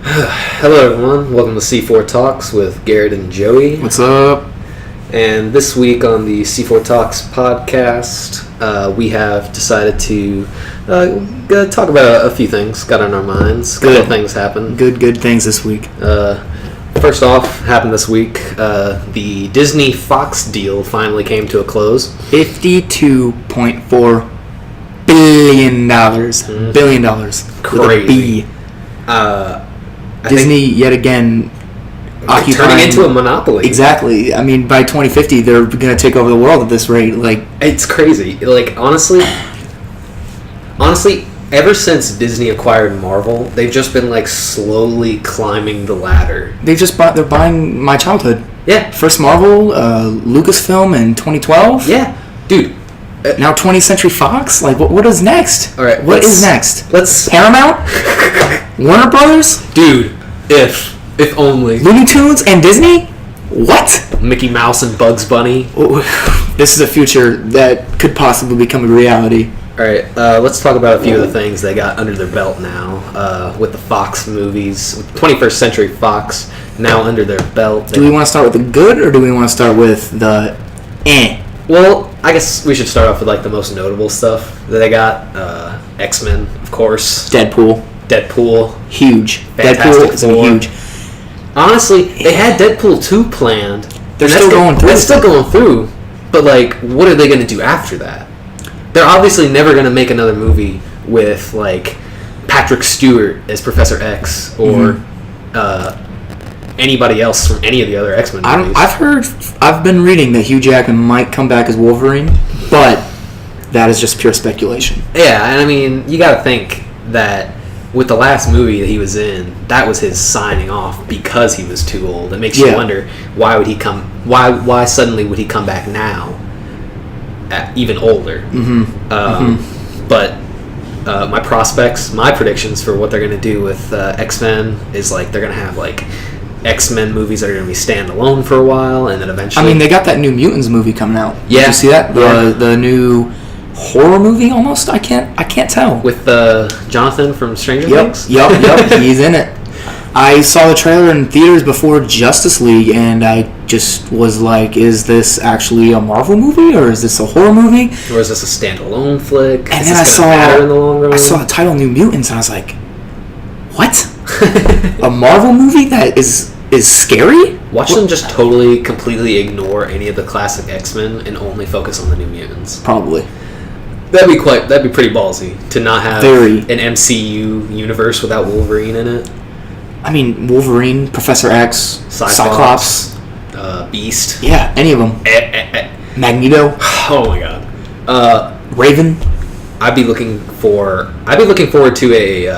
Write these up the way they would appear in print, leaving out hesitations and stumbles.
Hello everyone, welcome to C4 Talks with Garrett and Joey. What's up? And this week on the C4 Talks podcast, we have decided to talk about a few things got on our minds. A couple of things happened. Good things this week. First off, happened this week, the Disney-Fox deal finally came to a close. $52.4 billion. Billion dollars. Crazy. With a B. Disney yet again occupying, turning into a monopoly. Exactly. I mean, by 2050, they're going to take over the world at this rate. Like, it's crazy. Like, honestly, ever since Disney acquired Marvel, they've just been like slowly climbing the ladder. they're buying my childhood. Yeah. First Marvel, Lucasfilm in 2012. Yeah, dude. Now 20th Century Fox. Like, what is next? All right. What is next? Let's Paramount. Warner Brothers. Dude, if only. Looney Tunes and Disney? What? Mickey Mouse and Bugs Bunny. This is a future that could possibly become a reality. Alright, let's talk about a few of the things they got under their belt now. With the Fox movies, 21st Century Fox now under their belt. Do we want to start with the good, or do we want to start with the eh? Well, I guess we should start off with like the most notable stuff that they got. X-Men, of course. Deadpool. Fantastic Huge. Deadpool is Four. huge. Honestly, they had Deadpool 2 planned. They're still going through. That's still going through. But, like, what are they going to do after that? They're obviously never going to make another movie with, like, Patrick Stewart as Professor X or anybody else from any of the other X-Men movies. I've been reading that Hugh Jackman might come back as Wolverine, but that is just pure speculation. Yeah, and I mean, you got to think that with the last movie that he was in, that was his signing off because he was too old. It makes you wonder why suddenly would he come back now, even older. But my predictions for what they're gonna do with X-Men is like they're gonna have like X-Men movies that are gonna be standalone for a while, and then eventually. I mean, they got that new Mutants movie coming out. Yeah, did you see that? The new horror movie almost. I can't tell. With Jonathan from Stranger Things. Yep. He's in it. I saw the trailer in theaters before Justice League, and I just was like, "Is this actually a Marvel movie, or is this a horror movie, or is this a standalone flick?" And then I saw the title New Mutants, and I was like, "What? A Marvel movie that is scary?" Watch them just totally, completely ignore any of the classic X-Men and only focus on the New Mutants. Probably. That'd be pretty ballsy to not have an MCU universe without Wolverine in it. I mean, Wolverine, Professor X, Cyclops, Beast. Yeah, any of them. Magneto. Oh my god. Raven. I'd be looking forward to a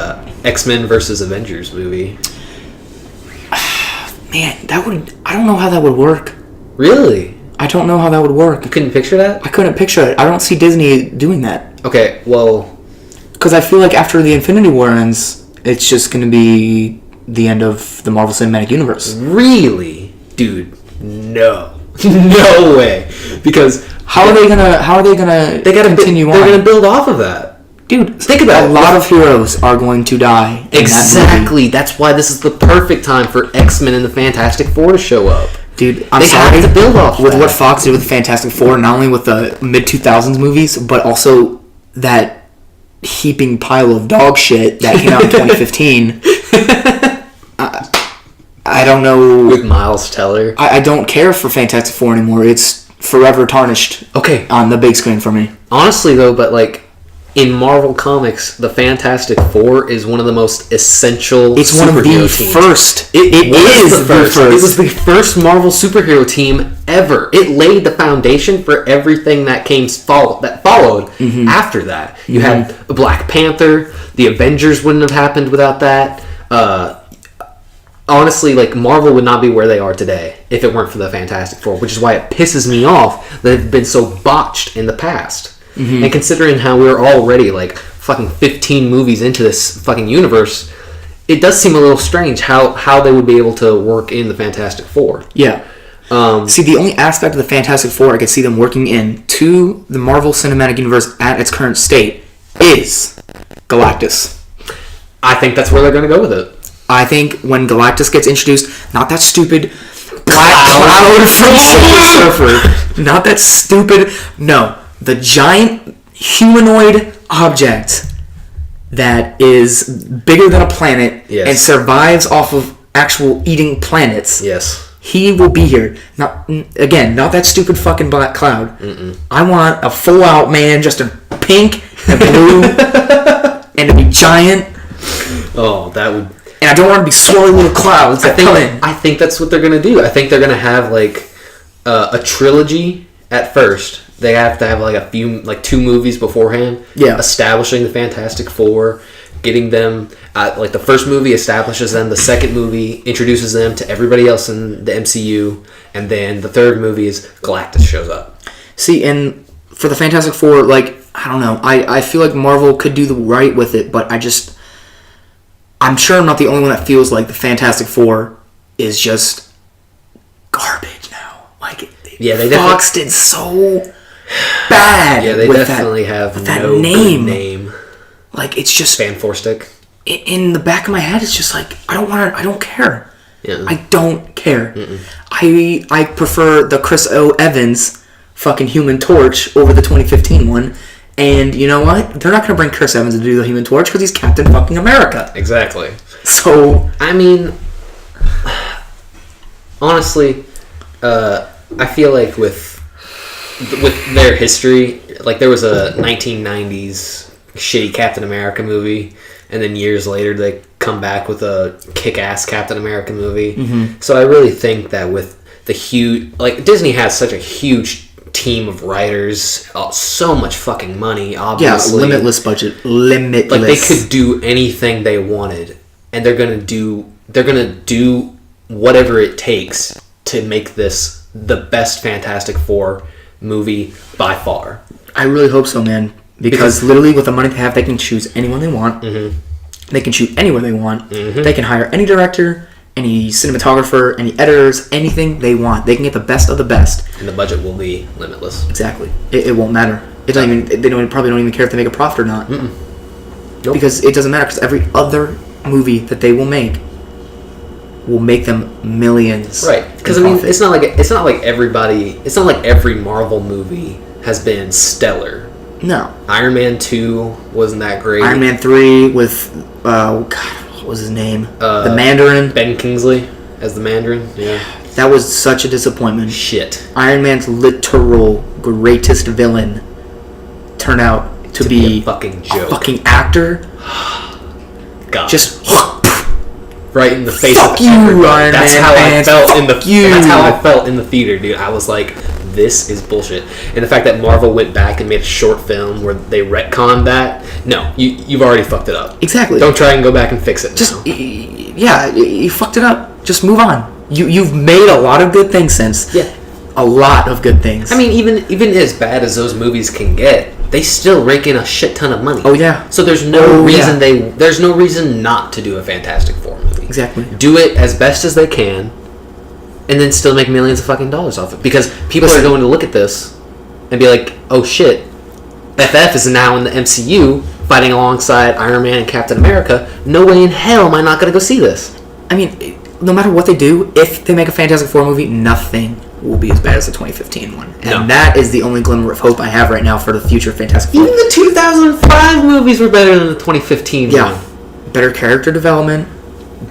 X-Men versus Avengers movie. Man, I don't know how that would work. Really? I don't know how that would work. You couldn't picture that? I couldn't picture it. I don't see Disney doing that. Okay, well... Because I feel like after the Infinity War ends, it's just going to be the end of the Marvel Cinematic Universe. Really? Dude, no. No way. Because... How are they gonna continue on? They're gonna build off of that. Dude, think about it. A lot of heroes are going to die. Exactly. That's why this is the perfect time for X-Men and the Fantastic Four to show up. Dude, they have to build off with that. What Fox did with the Fantastic Four, not only with the mid-2000s movies, but also that heaping pile of dog shit that came out in 2015. I don't know. With Miles Teller. I don't care for Fantastic Four anymore. It's forever tarnished. Okay. On the big screen for me. Honestly, though, but like in Marvel Comics, the Fantastic Four is one of the most essential. It's one of the teams. first. It is the first. It was the first Marvel superhero team ever. It laid the foundation for everything that followed after that. You had Black Panther. The Avengers wouldn't have happened without that. Honestly, like, Marvel would not be where they are today if it weren't for the Fantastic Four, which is why it pisses me off that they've been so botched in the past. And considering how we're already, like, fucking 15 movies into this fucking universe, it does seem a little strange how they would be able to work in the Fantastic Four. Yeah. See, the only aspect of the Fantastic Four I could see them working in to the Marvel Cinematic Universe at its current state is Galactus. I think that's where they're going to go with it. I think when Galactus gets introduced, not that stupid black cloud from Silver Surfer. Not that stupid. No. The giant humanoid object that is bigger than a planet and survives off of actual eating planets. Yes. He will be here. Not that stupid fucking black cloud. I want a full-out man just in pink and blue and to be giant. Oh, that would... And I don't want to be swirly little clouds that come in. I think that's what they're going to do. I think they're going to have, like, a trilogy at first. They have to have like a few, like 2 movies beforehand, establishing the Fantastic Four, getting them, like the first movie establishes them, the second movie introduces them to everybody else in the MCU, and then the third movie is Galactus shows up. See, and for the Fantastic Four, like, I don't know, I feel like Marvel could do the right with it, but I'm sure I'm not the only one that feels like the Fantastic Four is just garbage now. Like, they Fox did so bad. Yeah, they definitely have no name. Like, it's just Fan Four Stick. In the back of my head, it's just like I don't care. Yeah. I don't care. I prefer the Chris O. Evans fucking Human Torch over the 2015 one. And you know what? They're not going to bring Chris Evans to do the Human Torch because he's Captain fucking America. Exactly. So I mean, honestly, I feel like with their history, like there was a 1990s shitty Captain America movie, and then years later they come back with a kick-ass Captain America movie. So I really think that with the huge, like Disney has such a huge team of writers, so much fucking money, obviously. Yeah, limitless budget, limitless. Like they could do anything they wanted, and they're gonna do whatever it takes to make this the best Fantastic Four movie by far. I really hope so, man. Because literally, with the money they have, they can choose anyone they want. They can shoot anywhere they want. They can hire any director, any cinematographer, any editors, anything they want. They can get the best of the best. And the budget will be limitless. Exactly. It won't matter. They probably don't even care if they make a profit or not. Nope. Because it doesn't matter. Because every other movie that they will make them millions. Right. Because I mean, it's not like every Marvel movie has been stellar. No. Iron Man 2 wasn't that great. Iron Man 3 with what was his name? The Mandarin. Ben Kingsley as the Mandarin. Yeah. That was such a disappointment. Shit. Iron Man's literal greatest villain turned out to be a fucking joke. A fucking actor. God. Just right in the face fuck of you, everybody. That's how I felt in the theater, dude. I was like, this is bullshit. And the fact that Marvel went back and made a short film where they retconned that, no, you've already fucked it up. Exactly. Don't try and go back and fix it now. You fucked it up. Just move on. You've made a lot of good things since. Yeah. A lot of good things. I mean, even as bad as those movies can get, they still rake in a shit ton of money. Oh yeah. So there's no reason not to do a Fantastic Four movie. Exactly. Do it as best as they can, and then still make millions of fucking dollars off it. Because people are going to look at this and be like, oh shit, FF is now in the MCU fighting alongside Iron Man and Captain America. No way in hell am I not going to go see this. I mean, no matter what they do, if they make a Fantastic Four movie, nothing will be as bad as the 2015 one. And that is the only glimmer of hope I have right now for the future Fantastic Four. Even the 2005 movies were better than the 2015 one. Yeah. Better character development,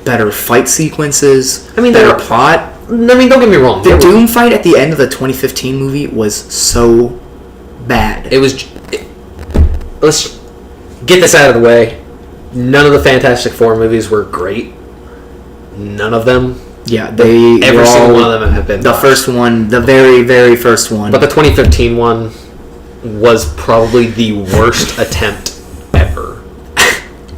better fight sequences, better plot. I mean, don't get me wrong. The Doom fight at the end of the 2015 movie was so bad. Let's get this out of the way. None of the Fantastic Four movies were great. None of them. Yeah, every single one of them have been the first one, the very, very first one. But the 2015 one was probably the worst attempt ever.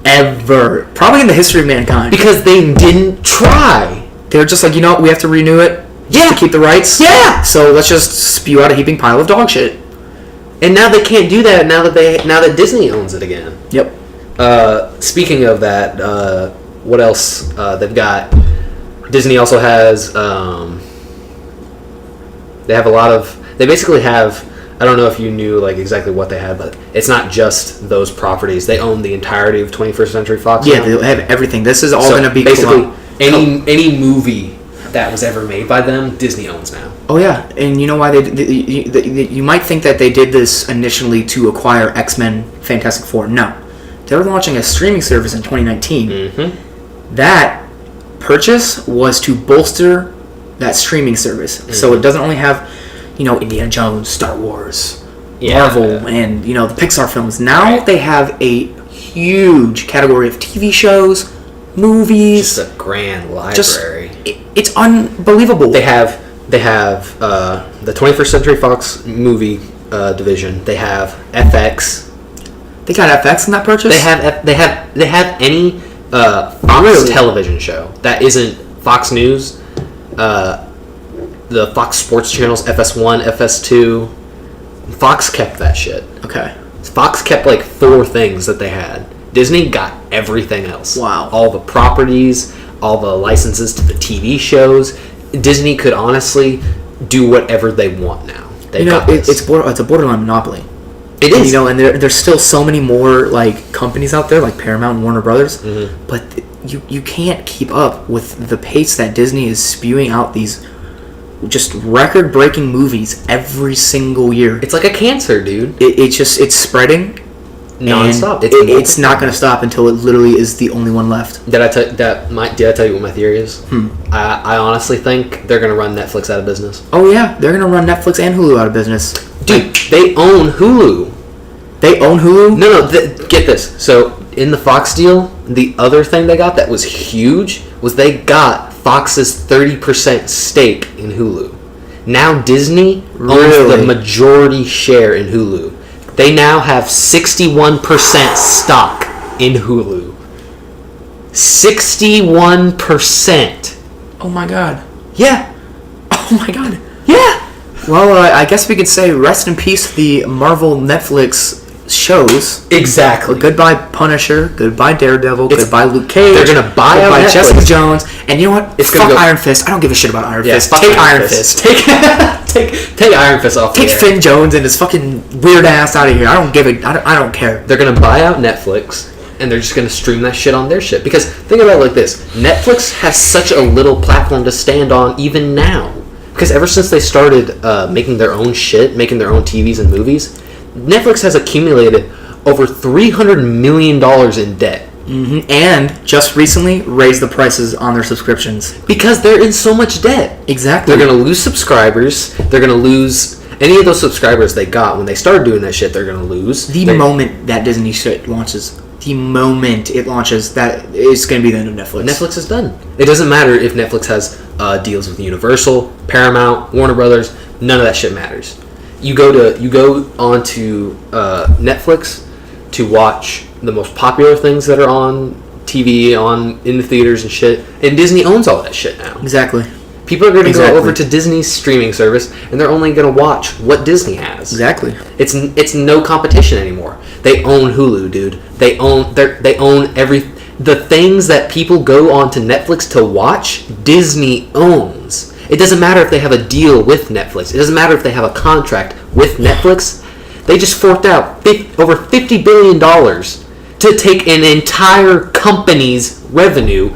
Ever. Probably in the history of mankind. Because they didn't try. They were just like, we have to renew it to keep the rights. Yeah. So let's just spew out a heaping pile of dog shit. And now they can't do that now that Disney owns it again. Yep. Speaking of that, what else they've got? Disney also has they basically have I don't know if you knew like exactly what they had, but it's not just those properties. They own the entirety of 21st Century Fox. Yeah, now. they have everything. This is all going to be basically any movie that was ever made by them, Disney owns now. Oh yeah, and you know why you might think that they did this initially to acquire X-Men, Fantastic Four. No, they were launching a streaming service in 2019. Mm-hmm. That purchase was to bolster that streaming service, so it doesn't only have, Indiana Jones, Star Wars, Marvel, and the Pixar films. Now they have a huge category of TV shows, movies. Just a grand library. It's unbelievable. They have the 21st Century Fox movie division. They have FX. They got FX in that purchase. They have any Fox television show that isn't Fox News. The Fox Sports channels, FS1, FS2. Fox kept that shit. Okay. Fox kept like 4 things that they had. Disney got everything else. Wow. All the properties, all the licenses to the TV shows. Disney could honestly do whatever they want now. It's a borderline monopoly. It is. And there's still so many more like companies out there like Paramount and Warner Brothers, but you can't keep up with the pace that Disney is spewing out these just record-breaking movies every single year. It's like a cancer, dude. It's spreading non-stop. It's not going to stop until it literally is the only one left. Did I tell you what my theory is? I honestly think they're going to run Netflix out of business. Oh yeah, they're going to run Netflix and Hulu out of business. Dude, they own Hulu. They own Hulu? No, get this. So in the Fox deal, the other thing they got that was huge was they got Fox's 30% stake in Hulu. Now Disney owns the majority share in Hulu. They now have 61% stock in Hulu. 61%. Oh my god. Yeah. Oh my god. Yeah. Well, I guess we could say rest in peace the Marvel Netflix shows. Exactly. Goodbye Punisher. Goodbye Daredevil. Goodbye Luke Cage. They're gonna buy out Netflix. Jessica Jones. And you know what? Fuck Iron Fist. I don't give a shit about Iron Fist. Take Iron Fist. Take Iron Fist off. Take Finn Jones and his fucking weird ass out of here. I don't care. They're gonna buy out Netflix. And they're just going to stream that shit on their shit. Because think about it like this. Netflix has such a little platform to stand on even now. Because ever since they started making their own shit, making their own TVs and movies, Netflix has accumulated over $300 million in debt. Mm-hmm. And just recently raised the prices on their subscriptions. Because they're in so much debt. Exactly. They're going to lose subscribers. They're going to lose any of those subscribers they got when they started doing that shit. They're going to lose. The moment that Disney shit launches... The moment it launches, that is going to be the end of Netflix. Netflix is done. It doesn't matter if Netflix has deals with Universal, Paramount, Warner Brothers. None of that shit matters. You go onto Netflix to watch the most popular things that are on TV, in the theaters and shit. And Disney owns all that shit now. Exactly. People are going to go over to Disney's streaming service, and they're only going to watch what Disney has. Exactly. It's no competition anymore. They own Hulu, dude. They own the things that people go onto Netflix to watch. Disney owns. It doesn't matter if they have a deal with Netflix. It doesn't matter if they have a contract with Netflix. They just forked out over $50 billion to take an entire company's revenue.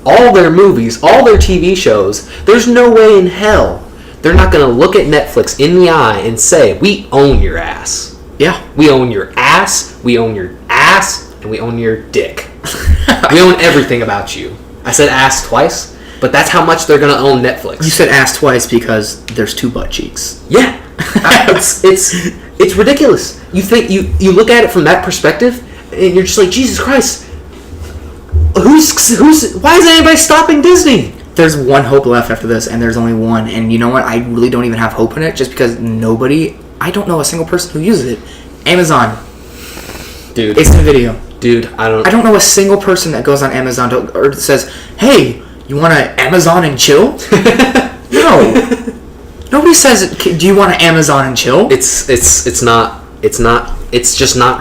All their movies, all their TV shows, there's no way in hell they're not going to look at Netflix in the eye and say, we own your ass. Yeah. We own your ass, we own your ass, and we own your dick. We own everything about you. I said ass twice, but that's how much they're going to own Netflix. You said ass twice because there's 2 butt cheeks. Yeah. It's ridiculous. You think you look at it from that perspective, and you're just like, Jesus Christ. Why isn't anybody stopping Disney? There's one hope left after this, and there's only one. And you know what? I really don't even have hope in it, just because I don't know a single person who uses it. Amazon. Dude. It's the video. Dude, I don't know a single person that goes on Amazon or says, hey, you want to Amazon and chill? No. Nobody says, do you want to Amazon and chill? It's just not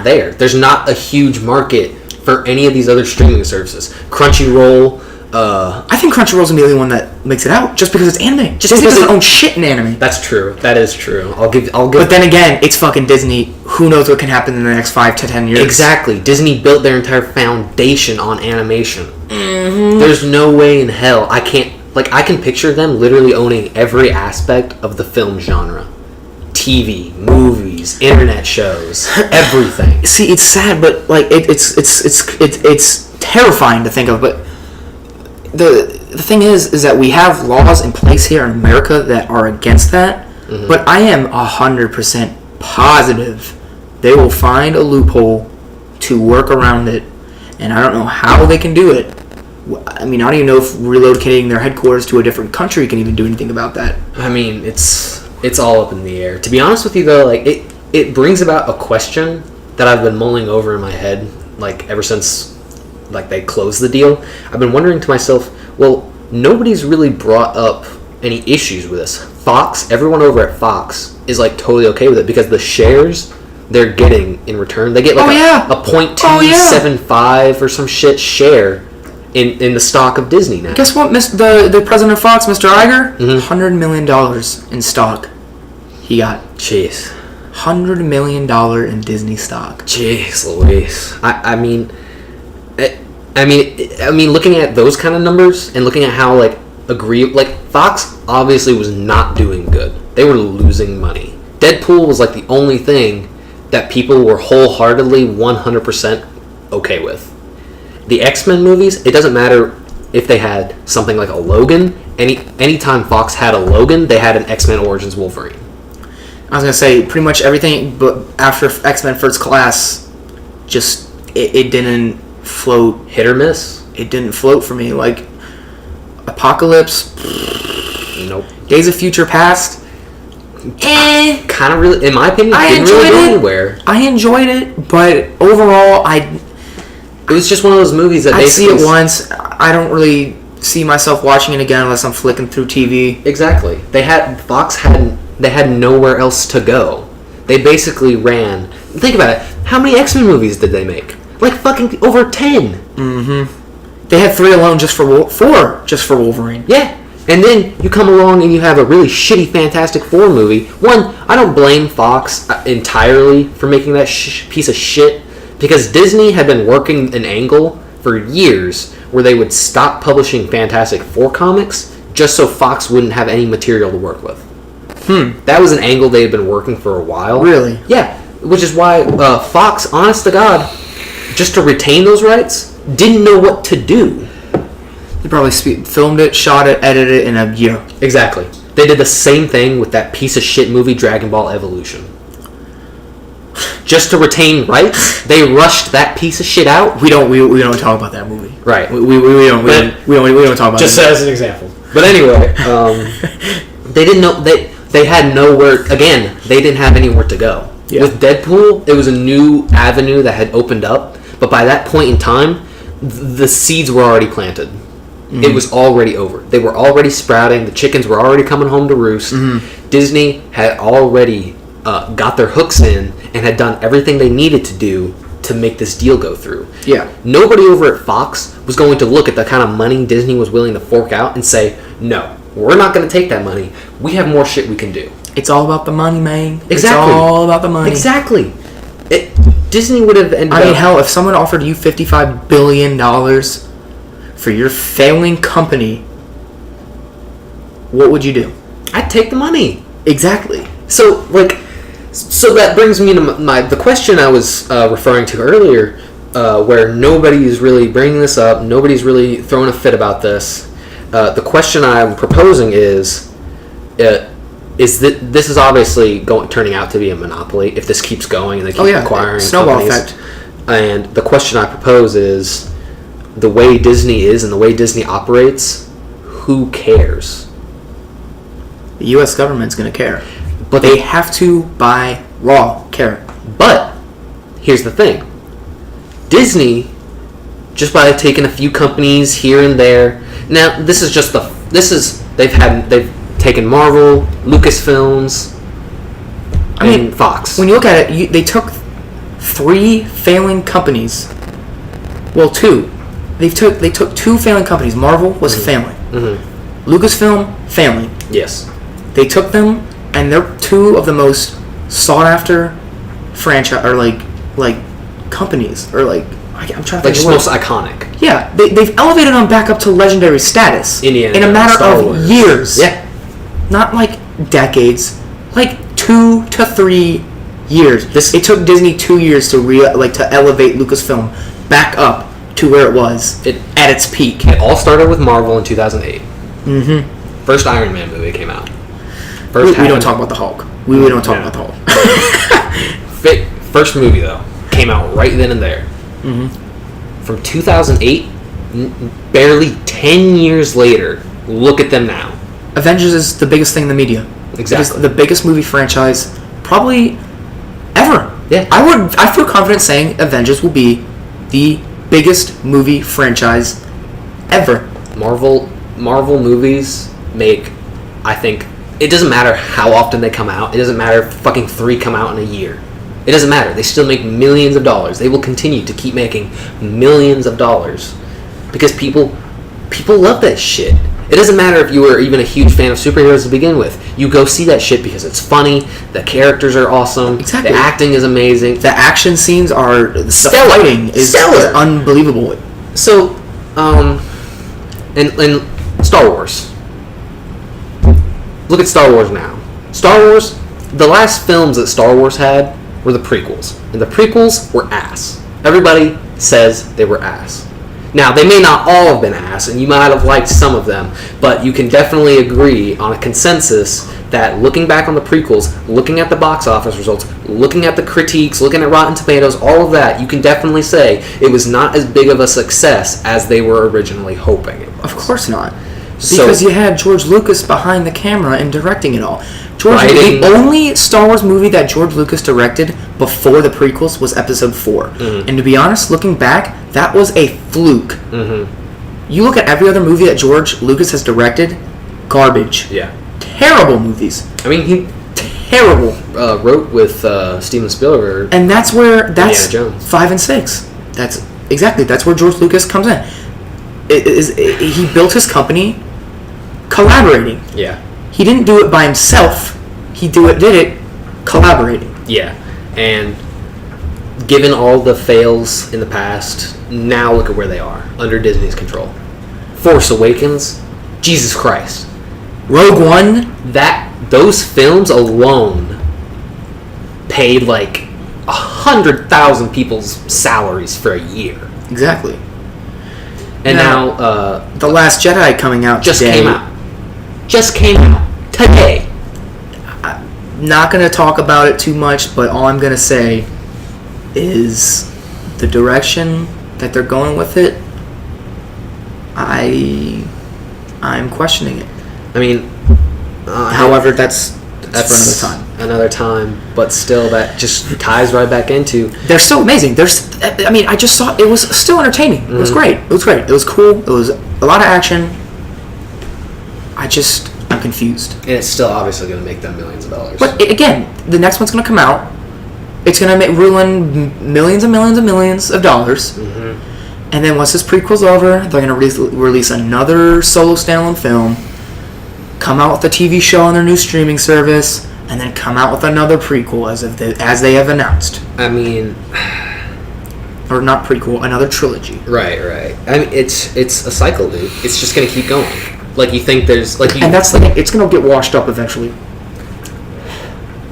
there. There's not a huge market for any of these other streaming services. Crunchyroll, I think Crunchyroll's gonna be the only one that makes it out, just because it's anime. Just because it owns shit in anime. That's true. That is true. I'll give. But then again, it's fucking Disney. Who knows what can happen in the next 5 to 10 years? Exactly. Disney built their entire foundation on animation. Mm-hmm. There's no way in hell I can picture them literally owning every aspect of the film genre. TV, movies, internet shows, everything. See, it's sad, but like it's terrifying to think of. But the thing is that we have laws in place here in America that are against that. Mm-hmm. But I am 100% positive they will find a loophole to work around it, and I don't know how they can do it. I mean, I don't even know if relocating their headquarters to a different country can even do anything about that. I mean, it's all up in the air. To be honest with you, though, like it brings about a question that I've been mulling over in my head, like ever since like they closed the deal. I've been wondering to myself, well, nobody's really brought up any issues with this. Fox, everyone over at Fox is like totally okay with it because the shares they're getting in return, they get like a 0.275 or some shit share in the stock of Disney now. Guess what, the president of Fox, Mr. Iger, $100 million in stock he got. Jeez. $100 million in Disney stock. Jeez Louise. I mean, looking at those kind of numbers and looking at how Fox obviously was not doing good. They were losing money. Deadpool was like the only thing that people were wholeheartedly 100% okay with. The X-Men movies, it doesn't matter if they had something like a Logan. Anytime Fox had a Logan, they had an X-Men Origins Wolverine. I was going to say, pretty much everything but after X-Men First Class, just, it didn't float. Hit or miss? It didn't float for me. Like, Apocalypse, nope. Days of Future Past, kind of really, in my opinion, didn't really go anywhere. I enjoyed it, but overall, it was just one of those movies that I see it once. I don't really see myself watching it again unless I'm flicking through TV. Exactly. They had nowhere else to go. They basically ran. Think about it. How many X-Men movies did they make? Like fucking over 10. Mm-hmm. They had 3 alone just for Wolverine. Yeah. And then you come along and you have a really shitty Fantastic Four movie. One, I don't blame Fox entirely for making that piece of shit. Because Disney had been working an angle for years where they would stop publishing Fantastic Four comics just so Fox wouldn't have any material to work with. That was an angle they had been working for a while. Really? Yeah. Which is why Fox, honest to God, just to retain those rights, didn't know what to do. They probably filmed it, shot it, edited it in a year. Exactly. They did the same thing with that piece of shit movie, Dragon Ball Evolution. Just to retain rights, they rushed that piece of shit out. We don't talk about that movie. Right. We don't talk about it. Just as an example. But anyway, they didn't know they had nowhere. Again, they didn't have anywhere to go. Yeah. With Deadpool, it was a new avenue that had opened up, but by that point in time, the seeds were already planted. Mm-hmm. It was already over. They were already sprouting. The chickens were already coming home to roost. Mm-hmm. Disney had already got their hooks in and had done everything they needed to do to make this deal go through. Yeah. Nobody over at Fox was going to look at the kind of money Disney was willing to fork out and say, no, we're not going to take that money. We have more shit we can do. It's all about the money, man. Exactly. It's all about the money. Exactly. Disney would have ended up... I mean, hell, if someone offered you $55 billion for your failing company, what would you do? I'd take the money. Exactly. So that brings me to the question I was referring to earlier, where nobody's really bringing this up, nobody's really throwing a fit about this. The question I'm proposing is that this is obviously turning out to be a monopoly if this keeps going and they keep acquiring snowball companies. Effect. And the question I propose is, the way Disney is and the way Disney operates, who cares? The U.S. government's going to care. But they have to, by law, care. But here's the thing. Disney, just by taking a few companies here and there. Now, they've taken Marvel, Lucasfilms, and Fox. When you look at it, they took 3 failing companies. Well, 2. They took two failing companies. Marvel was family. Lucasfilm, family. Yes. They took them, and they're two of the most sought after franchise or like companies or like I'm trying to think. Like just most iconic. Yeah, they've elevated them back up to legendary status Indiana in a matter Star of Wars. years. Yeah. Not like decades, like 2 to 3 years. It took Disney 2 years to elevate Lucasfilm back up to where it was at its peak. It all started with Marvel in 2008. Mm-hmm. First Iron Man movie came out. We don't talk about the Hulk. We don't talk about the Hulk. First movie though came out right then and there. Mm-hmm. From 2008, barely 10 years later, look at them now. Avengers is the biggest thing in the media. Exactly. It is the biggest movie franchise probably ever. Yeah. I feel confident saying Avengers will be the biggest movie franchise ever. Marvel movies make, I think, it doesn't matter how often they come out. It doesn't matter if fucking 3 come out in a year. It doesn't matter. They still make millions of dollars. They will continue to keep making millions of dollars because people love that shit. It doesn't matter if you were even a huge fan of superheroes to begin with. You go see that shit because it's funny. The characters are awesome. Exactly. The acting is amazing. The action scenes are stellar. The fighting is unbelievable. So, and Star Wars. Look at Star Wars now. Star Wars, the last films that Star Wars had were the prequels. And the prequels were ass. Everybody says they were ass. Now, they may not all have been ass, and you might have liked some of them, but you can definitely agree on a consensus that looking back on the prequels, looking at the box office results, looking at the critiques, looking at Rotten Tomatoes, all of that, you can definitely say it was not as big of a success as they were originally hoping it was. Of course not. Because you had George Lucas behind the camera and directing it all. The only Star Wars movie that George Lucas directed before the prequels was Episode 4. Mm-hmm. And to be honest, looking back, that was a fluke. Mm-hmm. You look at every other movie that George Lucas has directed, garbage. Yeah. Terrible movies. I mean, he terrible. Wrote with Steven Spielberg. And that's 5 and 6. That's where George Lucas comes in. He built his company collaborating. Yeah. He didn't do it by himself. He did it collaborating. Yeah. And given all the fails in the past, now look at where they are under Disney's control. Force Awakens, Jesus Christ. Rogue One, those films alone paid like 100,000 people's salaries for a year. Exactly. And now The Last Jedi coming out just today. Just came out today. I'm not going to talk about it too much, but all I'm going to say is the direction that they're going with it, I'm questioning it. I mean, however, that's for another time. But still, that just ties right back into. They're still amazing. I just saw it was still entertaining. Mm-hmm. It was great. It was cool. It was a lot of action. I'm confused. And it's still obviously going to make them millions of dollars. But again, the next one's going to come out. It's going to ruin millions and millions and millions of dollars. Mm-hmm. And then once this prequel's over, they're going to release another solo standalone film, come out with a TV show on their new streaming service, and then come out with another prequel as they have announced. I mean, or not prequel, another trilogy. Right. I mean, it's a cycle, dude. It's just going to keep going. Like you think there's and that's it's going to get washed up eventually.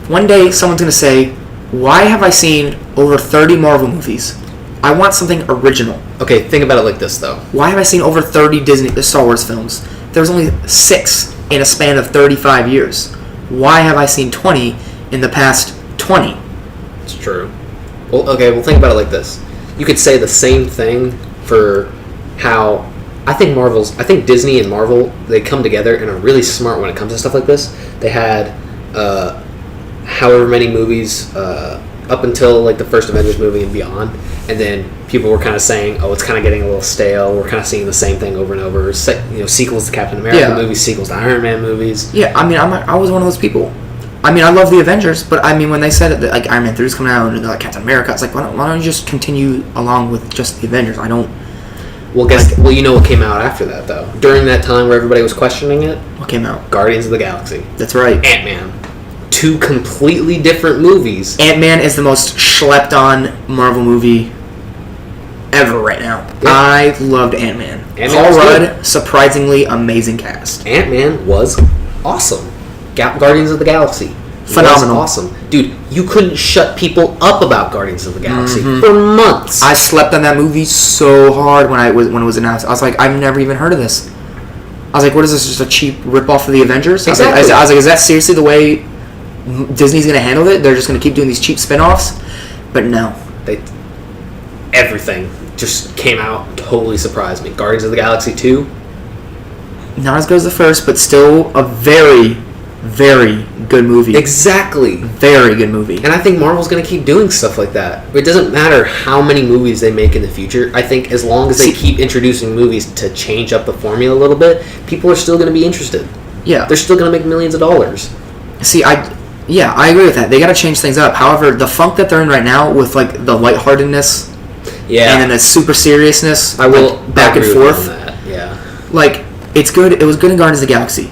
One day, someone's going to say, "Why have I seen over 30 Marvel movies? I want something original." Okay, think about it like this, though. Why have I seen over 30 Disney Star Wars films? There's only 6 in a span of 35 years. Why have I seen 20 in the past 20? It's true. Well, think about it like this. You could say the same thing for how I think Disney and Marvel, they come together and are really smart when it comes to stuff like this. They had however many movies up until like the first Avengers movie and beyond, and then people were kind of saying, "Oh, it's kind of getting a little stale. We're kind of seeing the same thing over and over." Sequels to Captain America movies, sequels to Iron Man movies. Yeah, I mean, I was one of those people. I mean, I love the Avengers, but I mean, when they said that like Iron Man 3 is coming out and like Captain America, it's like, why don't you just continue along with just the Avengers? Well, you know what came out after that, though? During that time where everybody was questioning it? What came out? Guardians of the Galaxy. That's right. Ant-Man. 2 completely different movies. Ant-Man is the most schlepped-on Marvel movie ever right now. Yep. I loved Ant-Man. Paul Rudd, surprisingly amazing cast. Ant-Man was awesome. Guardians of the Galaxy. Phenomenal. Awesome. Dude, you couldn't shut people up about Guardians of the Galaxy for months. I slept on that movie so hard when it was announced. I was like, I've never even heard of this. I was like, what is this, just a cheap ripoff of the Avengers? Exactly. I was like, is that seriously the way Disney's going to handle it? They're just going to keep doing these cheap spin-offs? But no. Everything just came out, totally surprised me. Guardians of the Galaxy 2? Not as good as the first, but still a very, very good movie. Exactly. Very good movie. And I think Marvel's going to keep doing stuff like that. It doesn't matter how many movies they make in the future. I think as long as they keep introducing movies to change up the formula a little bit, people are still going to be interested. Yeah. They're still going to make millions of dollars. See, I agree with that. They got to change things up. However, the funk that they're in right now with like the lightheartedness, and then the super seriousness, I will back and forth. That. Yeah, like it's good. It was good in Guardians of the Galaxy.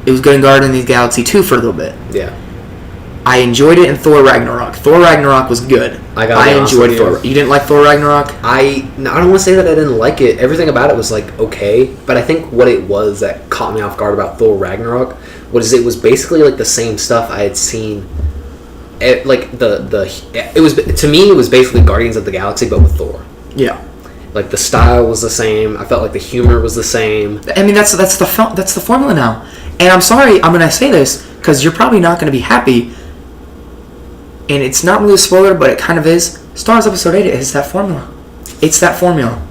It was good in Guardians of the Galaxy 2 for a little bit. Yeah, I enjoyed it in Thor Ragnarok. Thor Ragnarok was good. I enjoyed Thor. You didn't like Thor Ragnarok? I don't want to say that I didn't like it. Everything about it was like okay, but I think what it was that caught me off guard about Thor Ragnarok was it was basically like the same stuff I had seen. It was, to me, it was basically Guardians of the Galaxy but with Thor. Yeah. Like the style was the same. I felt like the humor was the same. I mean, that's the formula now. And I'm sorry, I'm gonna say this because you're probably not gonna be happy. And it's not really a spoiler, but it kind of is. Star Wars Episode 8 is that formula. It's that formula.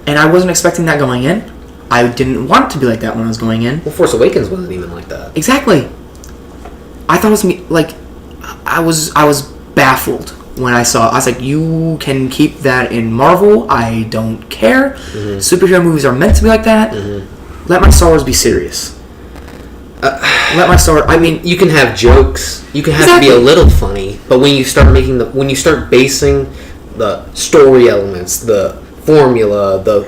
And I wasn't expecting that going in. I didn't want it to be like that when I was going in. Well, Force Awakens wasn't even like that. Exactly. I thought it was like I was baffled when I saw it. I was like, you can keep that in Marvel. I don't care. Mm-hmm. Superhero movies are meant to be like that. Mm-hmm. Let my Star Wars be serious. Let my Star. I mean, you can have jokes. You can have to be a little funny, but when you start basing the story elements, the formula, the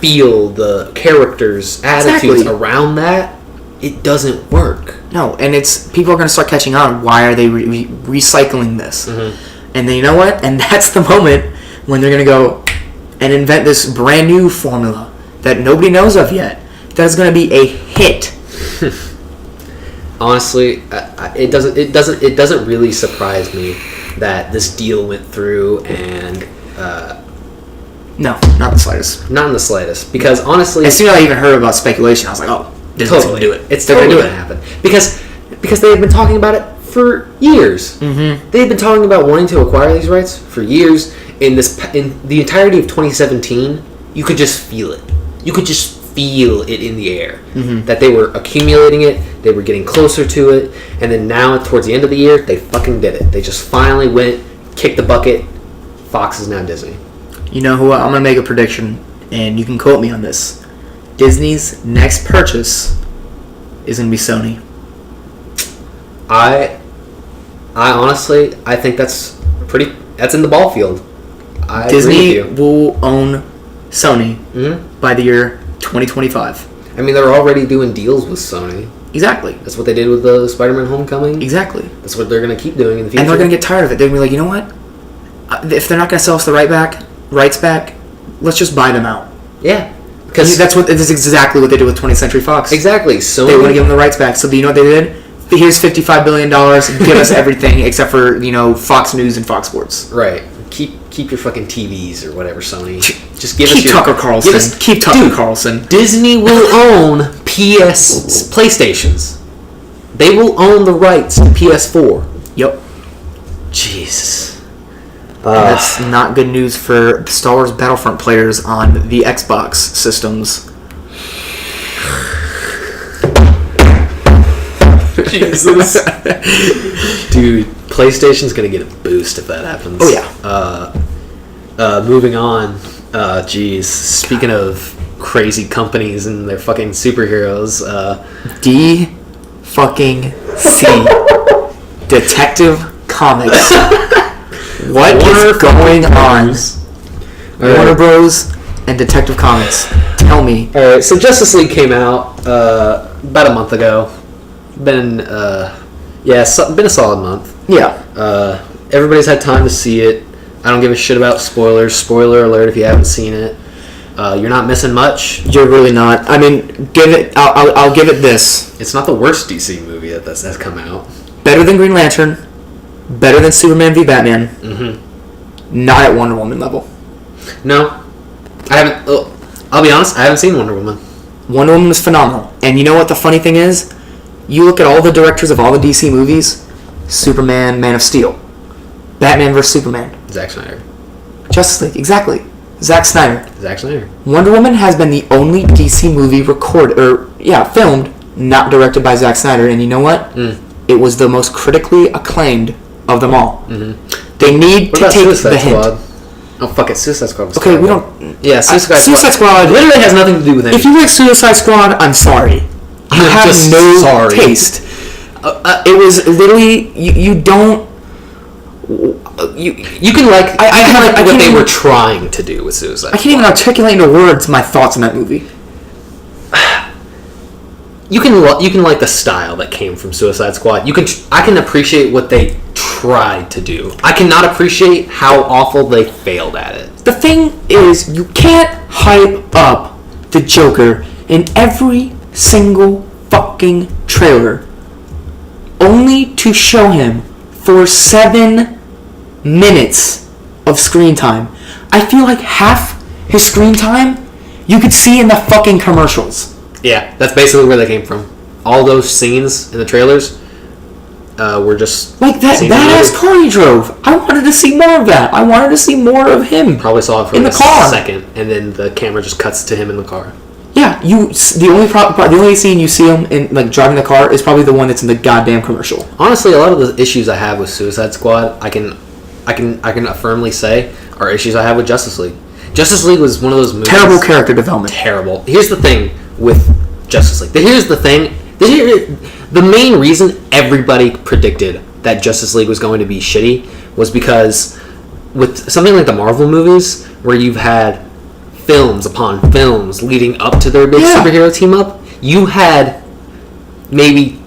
feel, the characters, attitudes around that, it doesn't work. No, and it's people are going to start catching on. Why are they recycling this? Mm-hmm. And then you know what? And that's the moment when they're going to go and invent this brand new formula that nobody knows of yet. That is going to be a hit. Honestly, it doesn't really surprise me that this deal went through and. No, not the slightest. Not in the slightest, because honestly, as soon as I even heard about speculation, I was like, "Oh, Disney's gonna do it. It's totally gonna happen." Because they have been talking about it for years. Mm-hmm. They've been talking about wanting to acquire these rights for years. In the entirety of 2017, you could just feel it. You could just feel it in the air that they were accumulating it. They were getting closer to it, and then now towards the end of the year, they fucking did it. They just finally went, kicked the bucket. Fox is now Disney. You know who? I'm gonna make a prediction, and you can quote me on this. Disney's next purchase is gonna be Sony. I honestly, I think that's in the ball field. Disney will own Sony by the year 2025. I mean, they're already doing deals with Sony. Exactly. That's what they did with the Spider-Man Homecoming. Exactly. That's what they're gonna keep doing in the future. And they're gonna get tired of it. They're gonna be like, you know what? If they're not gonna sell us the rights back, let's just buy them out. Yeah. Because this is exactly what they did with 20th Century Fox. Exactly. So they want to give them the rights back. So do you know what they did? Here's $55 billion. Give us everything except for Fox News and Fox Sports. Right. Keep your fucking TVs or whatever, Sony. Just give us your Tucker Carlson. Keep Tucker Carlson. Disney will own PlayStations. They will own the rights to PS4. Yep. Jesus. That's not good news for Star Wars Battlefront players on the Xbox systems. Jesus. Dude, PlayStation's gonna get a boost if that happens. Oh yeah. Moving on. Speaking of crazy companies and their fucking superheroes, D-fucking-C. Detective Comics. What is going on? Warner Bros. And Detective Comics. Tell me. All right, so Justice League came out about a month ago. Been a solid month. Yeah. Everybody's had time to see it. I don't give a shit about spoilers. Spoiler alert if you haven't seen it. You're not missing much. You're really not. I mean, I'll give it this. It's not the worst DC movie that's come out. Better than Green Lantern. Better than Superman v Batman. Mm-hmm. Not at Wonder Woman level. No. I haven't... I'll be honest, I haven't seen Wonder Woman. Wonder Woman was phenomenal. And you know what the funny thing is? You look at all the directors of all the DC movies. Superman, Man of Steel. Batman vs. Superman. Zack Snyder. Justice League, exactly. Zack Snyder. Zack Snyder. Wonder Woman has been the only DC movie filmed, not directed by Zack Snyder. And you know what? It was the most critically acclaimed of them all. Mm-hmm. They need to take the hint. Squad? Oh, fuck it. Suicide Squad was okay, terrible. we don't... Yeah, Suicide Squad literally has nothing to do with anything. If you like Suicide Squad, I'm sorry. You have no taste. It was literally... You don't... You can like... I like what they were trying to do with Suicide Squad. I can't even articulate into words my thoughts on that movie. You can like the style that came from Suicide Squad. I can appreciate what they tried to do. I cannot appreciate how awful they failed at it. The thing is, you can't hype up the Joker in every single fucking trailer only to show him for 7 minutes of screen time. I feel like half his screen time you could see in the fucking commercials. Yeah, that's basically where they came from. All those scenes in the trailers were just... Like that ass car he drove. I wanted to see more of that. I wanted to see more of him. Probably saw it for in like the car. A second, and then the camera just cuts to him in the car. Yeah, the only scene you see him in like driving the car is probably the one that's in the goddamn commercial. Honestly, a lot of the issues I have with Suicide Squad, I can firmly say are issues I have with Justice League. Justice League was one of those movies... Terrible character development. Terrible. Here's the thing with Justice League. Here's the thing. The main reason everybody predicted that Justice League was going to be shitty was because with something like the Marvel movies, where you've had films upon films leading up to their big superhero team up, you had maybe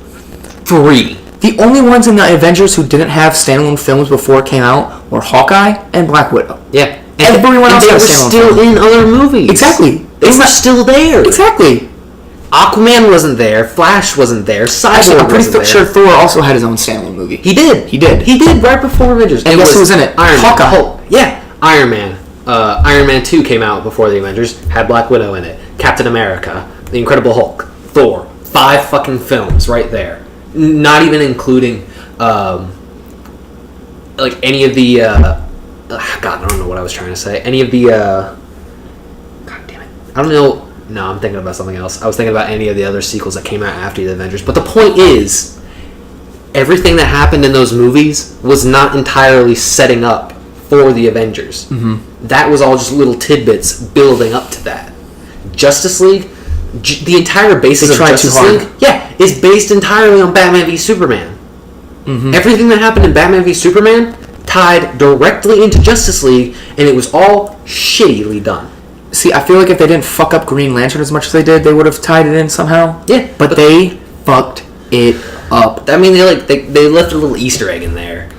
3. The only ones in the Avengers who didn't have standalone films before it came out were Hawkeye and Black Widow. Yeah. Everyone else they were still in other movies. Exactly. They were still there. Exactly. Aquaman wasn't there. Flash wasn't there. Cyborg I'm pretty wasn't sure there. Thor also had his own standalone movie. He did right before Avengers. And guess who was in it? Hawkeye. Hulk. Yeah, Iron Man. Iron Man 2 came out before the Avengers. Had Black Widow in it. Captain America. The Incredible Hulk. Thor. 5 fucking films right there. Not even including like any of the God, I don't know what I was trying to say. Any of the God damn it. I don't know. No, I'm thinking about something else. I was thinking about any of the other sequels that came out after the Avengers. But the point is, everything that happened in those movies was not entirely setting up for the Avengers. Mm-hmm. That was all just little tidbits building up to that. Justice League, the entire basis of Justice League, is based entirely on Batman v Superman. Mm-hmm. Everything that happened in Batman v Superman tied directly into Justice League, and it was all shittily done. See, I feel like if they didn't fuck up Green Lantern as much as they did, they would have tied it in somehow. Yeah, but they fucked it up. I mean, they left a little Easter egg in there,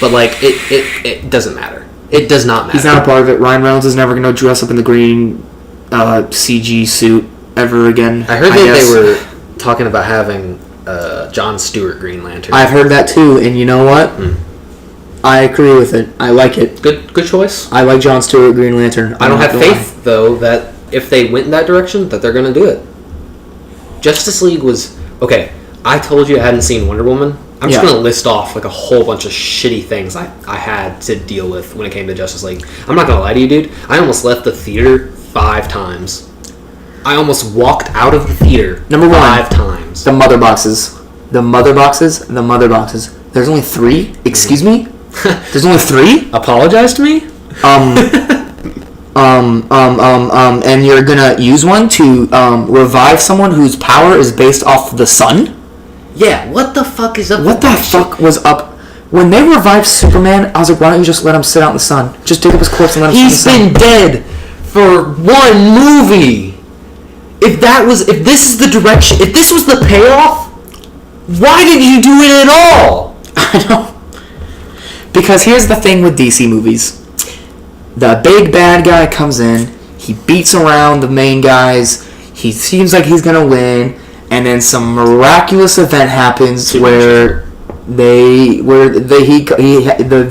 but like it doesn't matter. It does not matter. He's not a part of it. Ryan Reynolds is never going to dress up in the green CG suit ever again. I heard that they were talking about having Jon Stewart Green Lantern. I've heard that too, and you know what? I agree with it. I like it. Good choice. I like Jon Stewart Green Lantern. I don't have faith, though, that if they went in that direction, that they're going to do it. Justice League was... Okay, I told you I hadn't seen Wonder Woman. I'm just going to list off like a whole bunch of shitty things I had to deal with when it came to Justice League. I'm not going to lie to you, dude. I almost left the theater 5 times. I almost walked out of the theater Number 1, 5 times. The mother boxes. The mother boxes. The mother boxes. There's only 3? Excuse me? There's only 3? Apologize to me? And you're gonna use one to revive someone whose power is based off the sun? Yeah, what the fuck is up What the fuck was up? When they revived Superman, I was like, why don't you just let him sit out in the sun? Just dig up his corpse and let him sit in the sun. He's been dead for one movie. If this is the direction, if this was the payoff, why did you do it at all? I know. Because here's the thing with DC movies. The big bad guy comes in, he beats around the main guys, he seems like he's gonna win, and then some miraculous event happens where the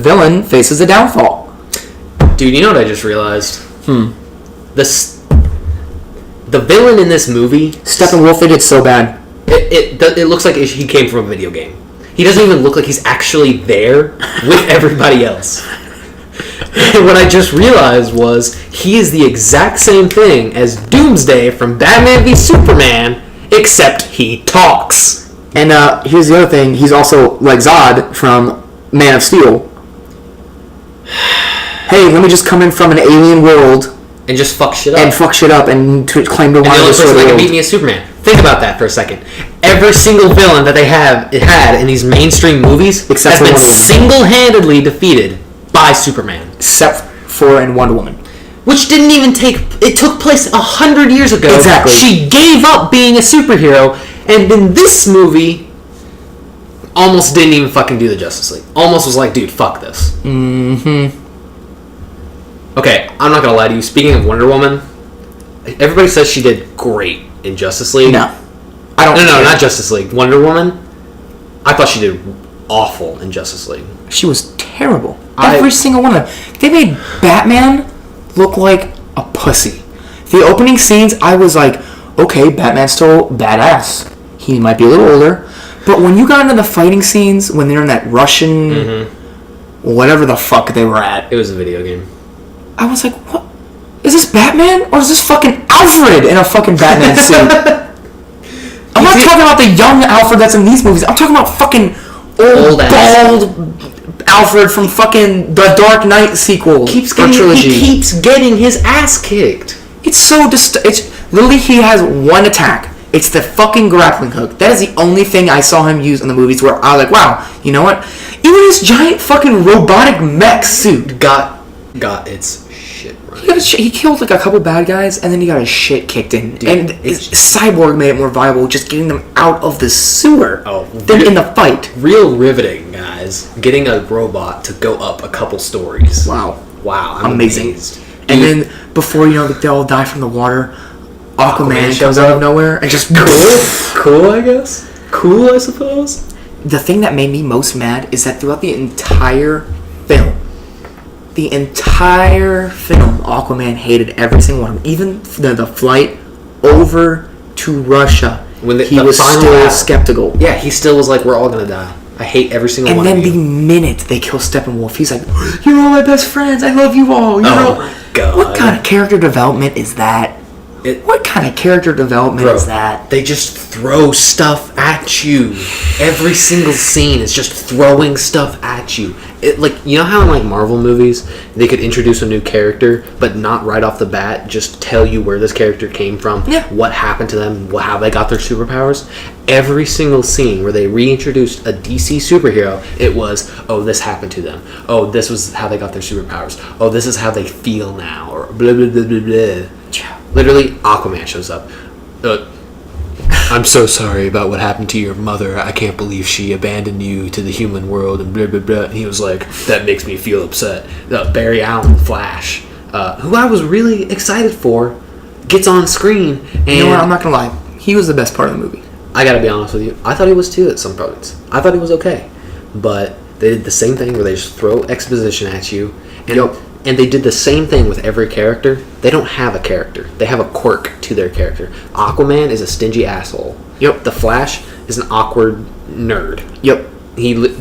villain faces a downfall. Dude, you know what I just realized? The villain in this movie, Steppenwolf, they did so bad. It looks like he came from a video game. He doesn't even look like he's actually there with everybody else. And what I just realized was he is the exact same thing as Doomsday from Batman v Superman, except he talks. And here's the other thing. He's also like Zod from Man of Steel. Hey, let me just come in from an alien world and just fuck shit up. And fuck shit up and claim to want to destroy the world. And the only person that can beat me is Superman. Think about that for a second. Every single villain that they had in these mainstream movies has been single-handedly defeated by Superman. Except for in Wonder Woman. Which didn't even it took place 100 years ago. Exactly. She gave up being a superhero, and in this movie, almost didn't even fucking do the Justice League. Almost was like, dude, fuck this. Mm-hmm. Okay, I'm not gonna lie to you. Speaking of Wonder Woman, everybody says she did great in Justice League. No. I don't No, not Justice League. Wonder Woman, I thought she did awful in Justice League. She was terrible. Every single one of them. They made Batman look like a pussy. The opening scenes, I was like, okay, Batman's still badass. He might be a little older. But when you got into the fighting scenes, when they're in that Russian, whatever the fuck they were at. It was a video game. I was like, what? Is this Batman? Or is this fucking Alfred in a fucking Batman suit? I'm not talking about the young Alfred that's in these movies. I'm talking about fucking old bald Alfred from fucking the Dark Knight sequel trilogy. He keeps getting his ass kicked. It's so it's literally he has one attack. It's the fucking grappling hook. That is the only thing I saw him use in the movies where I was like, wow, you know what? Even his giant fucking robotic mech suit got its shit right. He killed like a couple bad guys and then he got his shit kicked in. Dude, and Cyborg made it more viable just getting them out of the sewer than in the fight. Real riveting, guys. Getting a robot to go up a couple stories. Wow, I'm amazing. Amazed. And then before you know they all die from the water, Aquaman comes out of nowhere and just cool, I guess. Cool, I suppose. The thing that made me most mad is that throughout the entire film, Aquaman hated every single one of them. Even the flight over to Russia, he was still skeptical. Yeah, he still was like, we're all gonna die. I hate every single one of you. And then the minute they kill Steppenwolf, he's like, you're all my best friends. I love you all. My God. What kind of character development is that? What kind of character development is that? They just throw stuff at you. Every single scene is just throwing stuff at you. You know how in like Marvel movies they could introduce a new character, but not right off the bat just tell you where this character came from, what happened to them, how they got their superpowers. Every single scene where they reintroduced a DC superhero, it was, oh, this happened to them. Oh, this was how they got their superpowers. Oh, this is how they feel now, or blah blah blah blah blah. Literally, Aquaman shows up. I'm so sorry about what happened to your mother. I can't believe she abandoned you to the human world and blah, blah, blah. And he was like, that makes me feel upset. Barry Allen, Flash, who I was really excited for, gets on screen. And you know what? I'm not going to lie. He was the best part of the movie. I got to be honest with you. I thought he was too at some points. I thought he was okay. But they did the same thing where they just throw exposition at you. And they did the same thing with every character. They don't have a character. They have a quirk to their character. Aquaman is a stingy asshole. Yep. The Flash is an awkward nerd. Yep.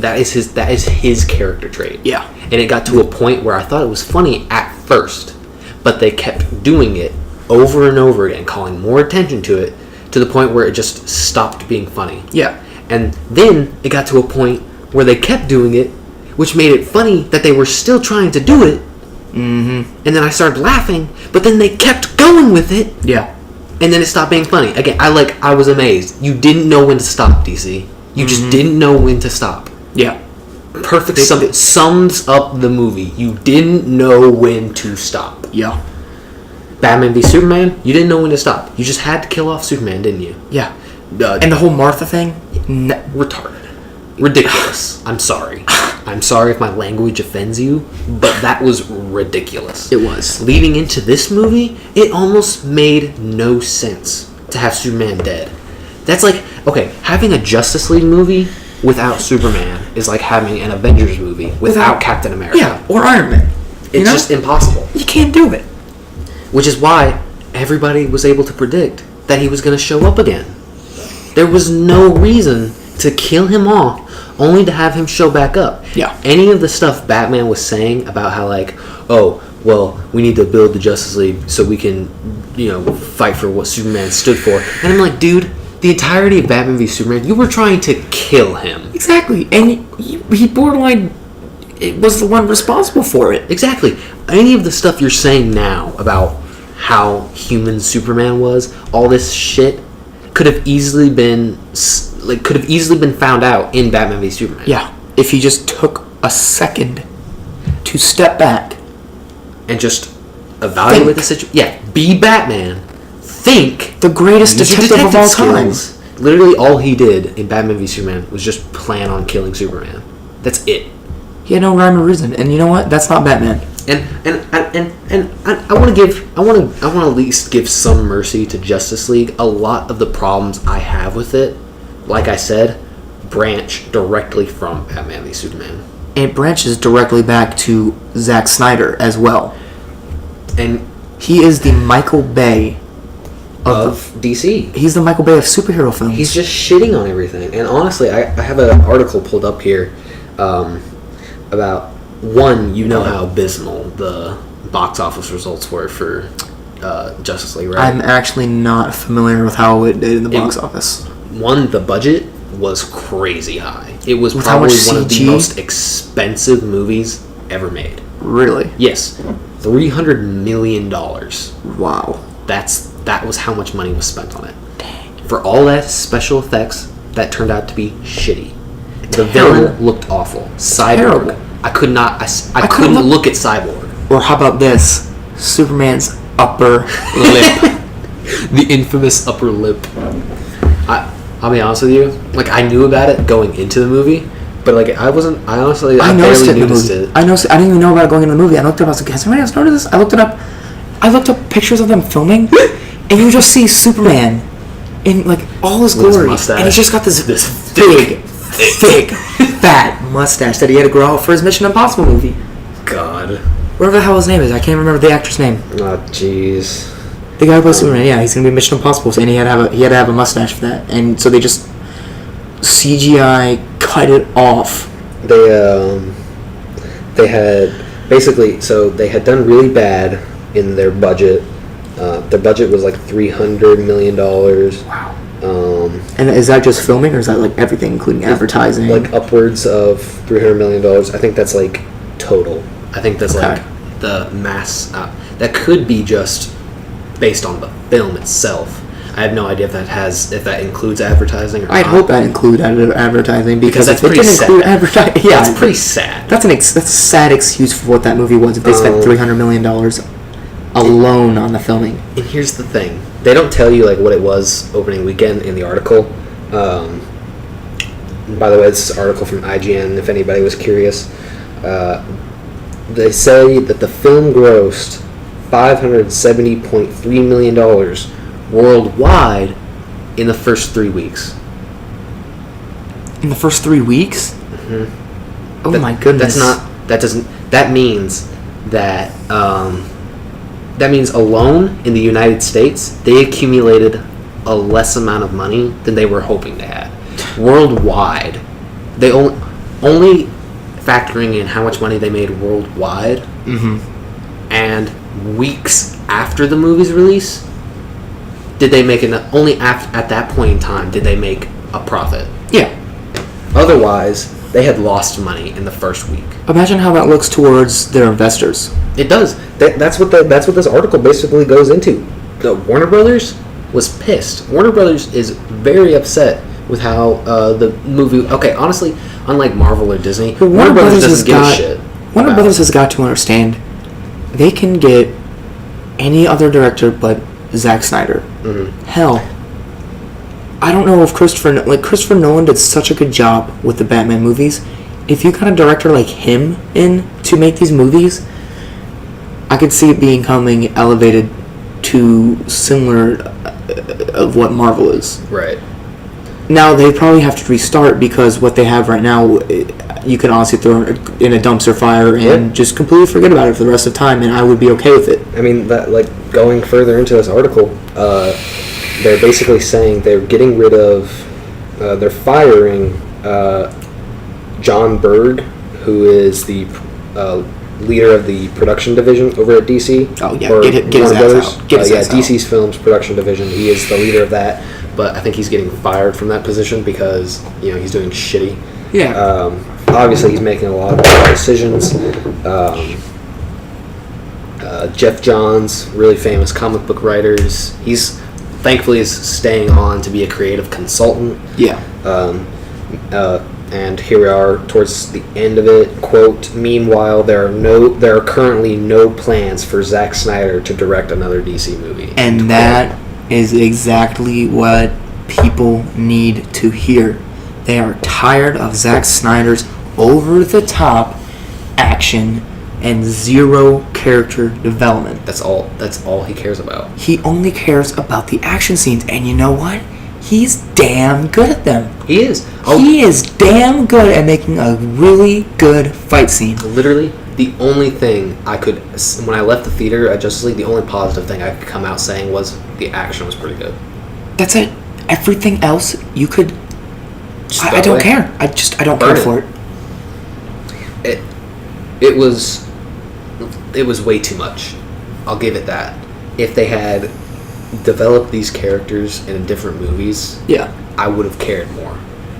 That is his character trait. Yeah. And it got to a point where I thought it was funny at first, but they kept doing it over and over again, calling more attention to it, to the point where it just stopped being funny. Yeah. And then it got to a point where they kept doing it, which made it funny that they were still trying to do it. Mm-hmm. And then I started laughing, but then they kept going with it. Yeah. And then it stopped being funny. Again, I was amazed. You didn't know when to stop, DC. You just didn't know when to stop. Yeah. perfect sums up the movie. You didn't know when to stop. Yeah. Batman v Superman, you didn't know when to stop. You just had to kill off Superman, didn't you? Yeah. And the whole Martha thing? Retarded. Ridiculous. I'm sorry. I'm sorry if my language offends you, but that was ridiculous. It was. Leading into this movie, it almost made no sense to have Superman dead. That's like, okay, having a Justice League movie without Superman is like having an Avengers movie without Captain America. Yeah, or Iron Man. It's just impossible. You can't do it. Which is why everybody was able to predict that he was going to show up again. There was no reason to kill him off only to have him show back up. Yeah. Any of the stuff Batman was saying about how, like, oh, well, we need to build the Justice League so we can, fight for what Superman stood for. And I'm like, dude, the entirety of Batman v Superman, you were trying to kill him. Exactly. And he borderline was the one responsible for it. Exactly. Any of the stuff you're saying now about how human Superman was, all this shit could have easily been found out in Batman v Superman. Yeah. If he just took a second to step back and just evaluate the situation. Yeah, be Batman. Think. The greatest detective of all time. Literally all he did in Batman v Superman was just plan on killing Superman. That's it. He had no rhyme or reason, and you know what? That's not Batman. And I want to at least give some mercy to Justice League. A lot of the problems I have with it, like I said, branch directly from Batman v Superman. And it branches directly back to Zack Snyder as well. And he is the Michael Bay of DC. He's the Michael Bay of superhero films. He's just shitting on everything. And honestly, I have an article pulled up here about, one, how abysmal the box office results were for Justice League, right? I'm actually not familiar with how it did in the box office. One, the budget was crazy high. It was probably one of the most expensive movies ever made. Really? Yes. $300 million. Wow. That was how much money was spent on it. Dang. For all that special effects, that turned out to be shitty. The villain looked awful. Cyborg. Terrible. I couldn't look at Cyborg. Or how about this? Superman's upper lip. The infamous upper lip. I'll be honest with you. Like, I knew about it going into the movie, but like I noticed it. I noticed it. I didn't even know about it going into the movie. I looked it up. I was like, has anybody else noticed this? I looked it up. I looked up pictures of them filming, and you just see Superman in like all his glory, and he's just got this big, thick, fat mustache that he had to grow out for his Mission Impossible movie. God. Whatever the hell his name is, I can't remember the actor's name. Oh, jeez. The guy who plays Superman, yeah, he's gonna be Mission Impossible, and he had to have a mustache for that, and so they just CGI cut it off. They had basically, so they had done really bad in their budget. Their budget was like $300 million. Wow. And is that just filming, or is that like everything, including advertising? Like upwards of $300 million. I think that's like total. I think that's like the mass. That could be just based on the film itself. I have no idea if that includes advertising or not. I'd hope that include advertising because that's if it pretty didn't sad. include advertising, yeah, it's pretty sad. That's a sad excuse for what that movie was if they spent $300 million alone on the filming. And here's the thing: they don't tell you like what it was opening weekend in the article. By the way, this is an article from IGN. If anybody was curious, they say that the film grossed $570.3 million worldwide in the first 3 weeks. In the first 3 weeks? Mm-hmm. Oh my goodness! That means alone in the United States they accumulated a less amount of money than they were hoping to have. Worldwide, they only factoring in how much money they made worldwide, and weeks after the movie's release, did they make only at that point in time did they make a profit? Yeah. Otherwise, they had lost money in the first week. Imagine how that looks towards their investors. It does. That's what this article basically goes into. The Warner Brothers was pissed. Warner Brothers is very upset with how the movie. Okay, honestly, unlike Marvel or Disney, But Warner Brothers doesn't give a shit. Warner Brothers has got to understand they can get any other director but Zack Snyder. Mm-hmm. Hell, I don't know if Christopher Nolan did such a good job with the Batman movies. If you got a director like him in to make these movies, I could see it becoming elevated to similar of what Marvel is. Right. Now they probably have to restart because what they have right now, you can honestly throw in a dumpster fire and just completely forget about it for the rest of time, and I would be okay with it. I mean, that, like, going further into this article, they're basically saying they're getting rid of, they're firing John Berg, who is the leader of the production division over at DC. Oh yeah, get his ass out. Get his ass DC's Films production division. He is the leader of that, but I think he's getting fired from that position because he's doing shitty. Yeah. Obviously, he's making a lot of bad decisions. Jeff Johns, really famous comic book writers. He's thankfully is staying on to be a creative consultant. Yeah. And here we are towards the end of it. Quote, meanwhile, there are currently no plans for Zack Snyder to direct another DC movie. And that is exactly what people need to hear. They are tired of Zack Snyder's over-the-top action and zero character development. That's all he cares about. He only cares about the action scenes, and you know what? He's damn good at them. He is. He is damn good at making a really good fight scene. Literally, the only thing when I left the theater at Justice League, the only positive thing I could come out saying was the action was pretty good. That's it. Everything else, you could... I don't care. I don't care for it. It was way too much. I'll give it that. If they had developed these characters in different movies, yeah, I would have cared more.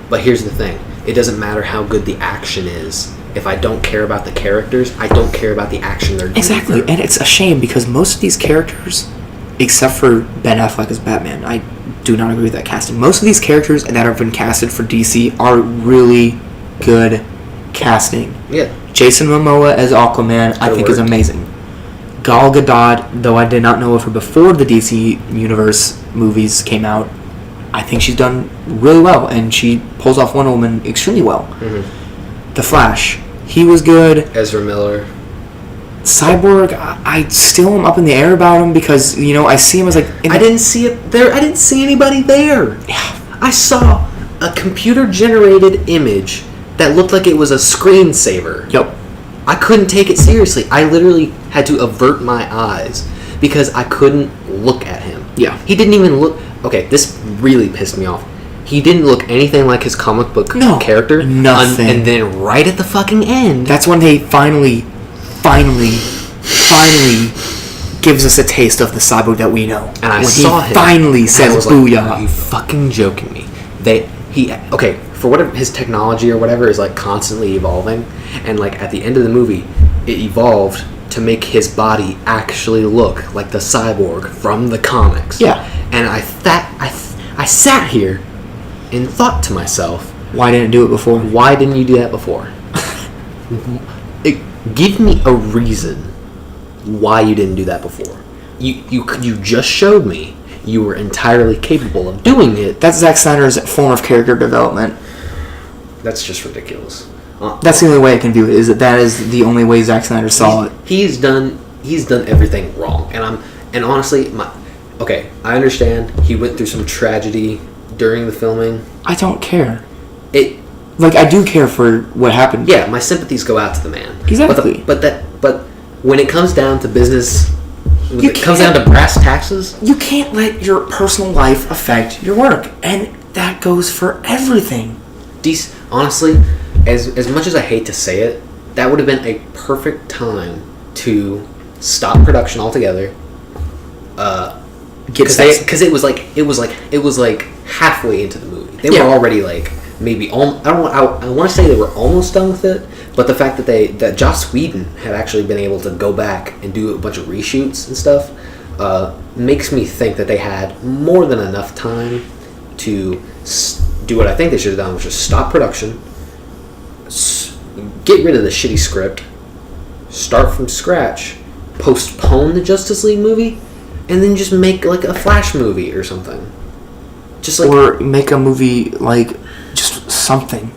But here's the thing. It doesn't matter how good the action is. If I don't care about the characters, I don't care about the action they're doing. Exactly. And it's a shame because most of these characters, except for Ben Affleck as Batman, I do not agree with that casting. Most of these characters that have been casted for DC are really good casting. Yeah. Jason Momoa as Aquaman, I think is amazing. Gal Gadot, though I did not know of her before the DC Universe movies came out, I think she's done really well, and she pulls off Wonder Woman extremely well. Mm-hmm. The Flash, he was good. Ezra Miller. Cyborg, I still am up in the air about him because, I see him as like... I didn't see it there. I didn't see anybody there. Yeah. I saw a computer-generated image that looked like it was a screensaver. Yep. I couldn't take it seriously. I literally had to avert my eyes because I couldn't look at him. Yeah. He didn't even look... Okay, this really pissed me off. He didn't look anything like his comic book character. Nothing. And then right at the fucking end... That's when they finally gives us a taste of the cyborg that we know. And I saw him. Finally says booyah. Like, are you fucking joking me? For whatever his technology or whatever is like constantly evolving, and like at the end of the movie, it evolved to make his body actually look like the cyborg from the comics. Yeah. And I sat here and thought to myself, why didn't you do it before? Why didn't you do that before? Give me a reason why you didn't do that before. You just showed me you were entirely capable of doing it. That's Zack Snyder's form of character development. That's just ridiculous. That's the only way I can view it. That is the only way Zack Snyder saw it. He's done everything wrong, and honestly, I understand he went through some tragedy during the filming. I don't care. I do care for what happened. Yeah, my sympathies go out to the man. Exactly. But when it comes down to business, when it comes down to brass taxes, you can't let your personal life affect your work, and that goes for everything. Honestly, as much as I hate to say it, that would have been a perfect time to stop production altogether. Because it was like halfway into the movie. They were already like maybe I want to say they were almost done with it, but the fact that Joss Whedon had actually been able to go back and do a bunch of reshoots and stuff makes me think that they had more than enough time to do what I think they should have done, which is stop production, get rid of the shitty script, start from scratch, postpone the Justice League movie, and then just make like a Flash movie or something. Just like, or make a movie like just something.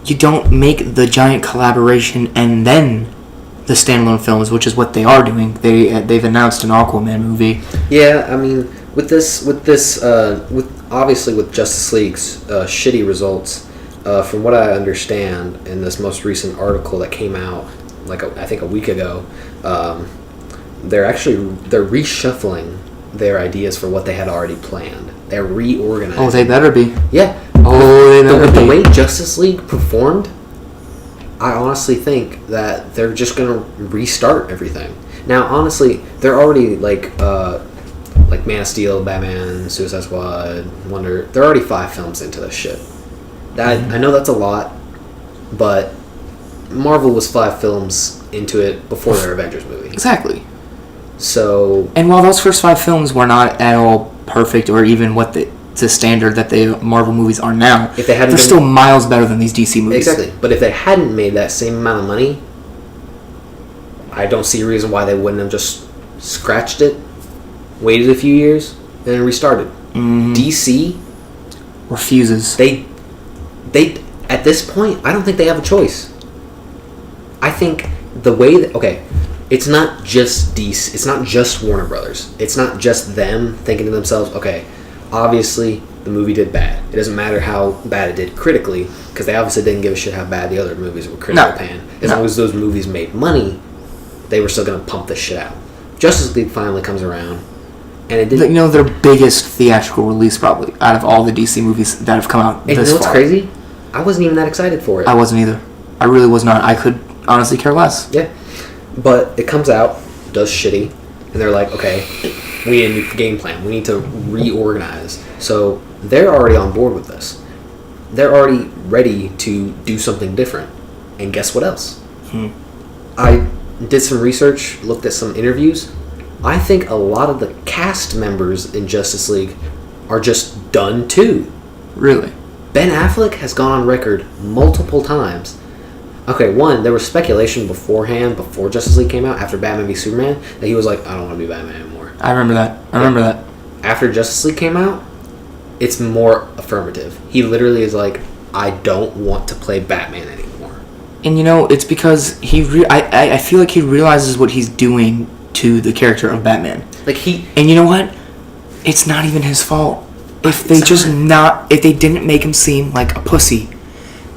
You don't make the giant collaboration and then the standalone films, which is what they are doing. They've announced an Aquaman movie. Yeah, I mean, with obviously with Justice League's shitty results, from what I understand in this most recent article that came out, I think a week ago, they're reshuffling their ideas for what they had already planned. They're reorganizing. Oh, they better be. Yeah. Oh, they better be. The way Justice League performed, I honestly think that they're just gonna restart everything. Now, honestly, they're already like Man of Steel, Batman, Suicide Squad, Wonder. They're already 5 films into this shit. I know that's a lot, but Marvel was 5 films into it before their Avengers movie. Exactly. So, and while those first 5 films were not at all perfect or even what the standard that the Marvel movies are now, if they hadn't, they're still miles better than these DC movies. Exactly. But if they hadn't made that same amount of money, I don't see a reason why they wouldn't have just scratched it, waited a few years, and then restarted. Mm-hmm. DC refuses. They at this point, I don't think they have a choice. I think the way that it's not just DC. It's not just Warner Brothers. It's not just them thinking to themselves, okay, obviously the movie did bad. It doesn't matter how bad it did critically, because they obviously didn't give a shit how bad the other movies were critically panned. As long as those movies made money, they were still going to pump this shit out. Justice League finally comes around, and it didn't. Their biggest theatrical release probably out of all the DC movies that have come out this far. And you know what's crazy? I wasn't even that excited for it. I wasn't either. I really was not. I could honestly care less. Yeah. But it comes out, does shitty, and they're like, okay, we need a new game plan. We need to reorganize. So they're already on board with this. They're already ready to do something different. And guess what else? I did some research, looked at some interviews. I think a lot of the cast members in Justice League are just done too. Really? Ben Affleck has gone on record multiple times. Okay, one, there was speculation beforehand, before Justice League came out, after Batman v Superman, that he was like, I don't want to be Batman anymore. I remember that. After Justice League came out, it's more affirmative. He literally is like, I don't want to play Batman anymore. And it's because I feel like he realizes what he's doing to the character of Batman. And you know what? It's not even his fault. If they didn't make him seem like a pussy.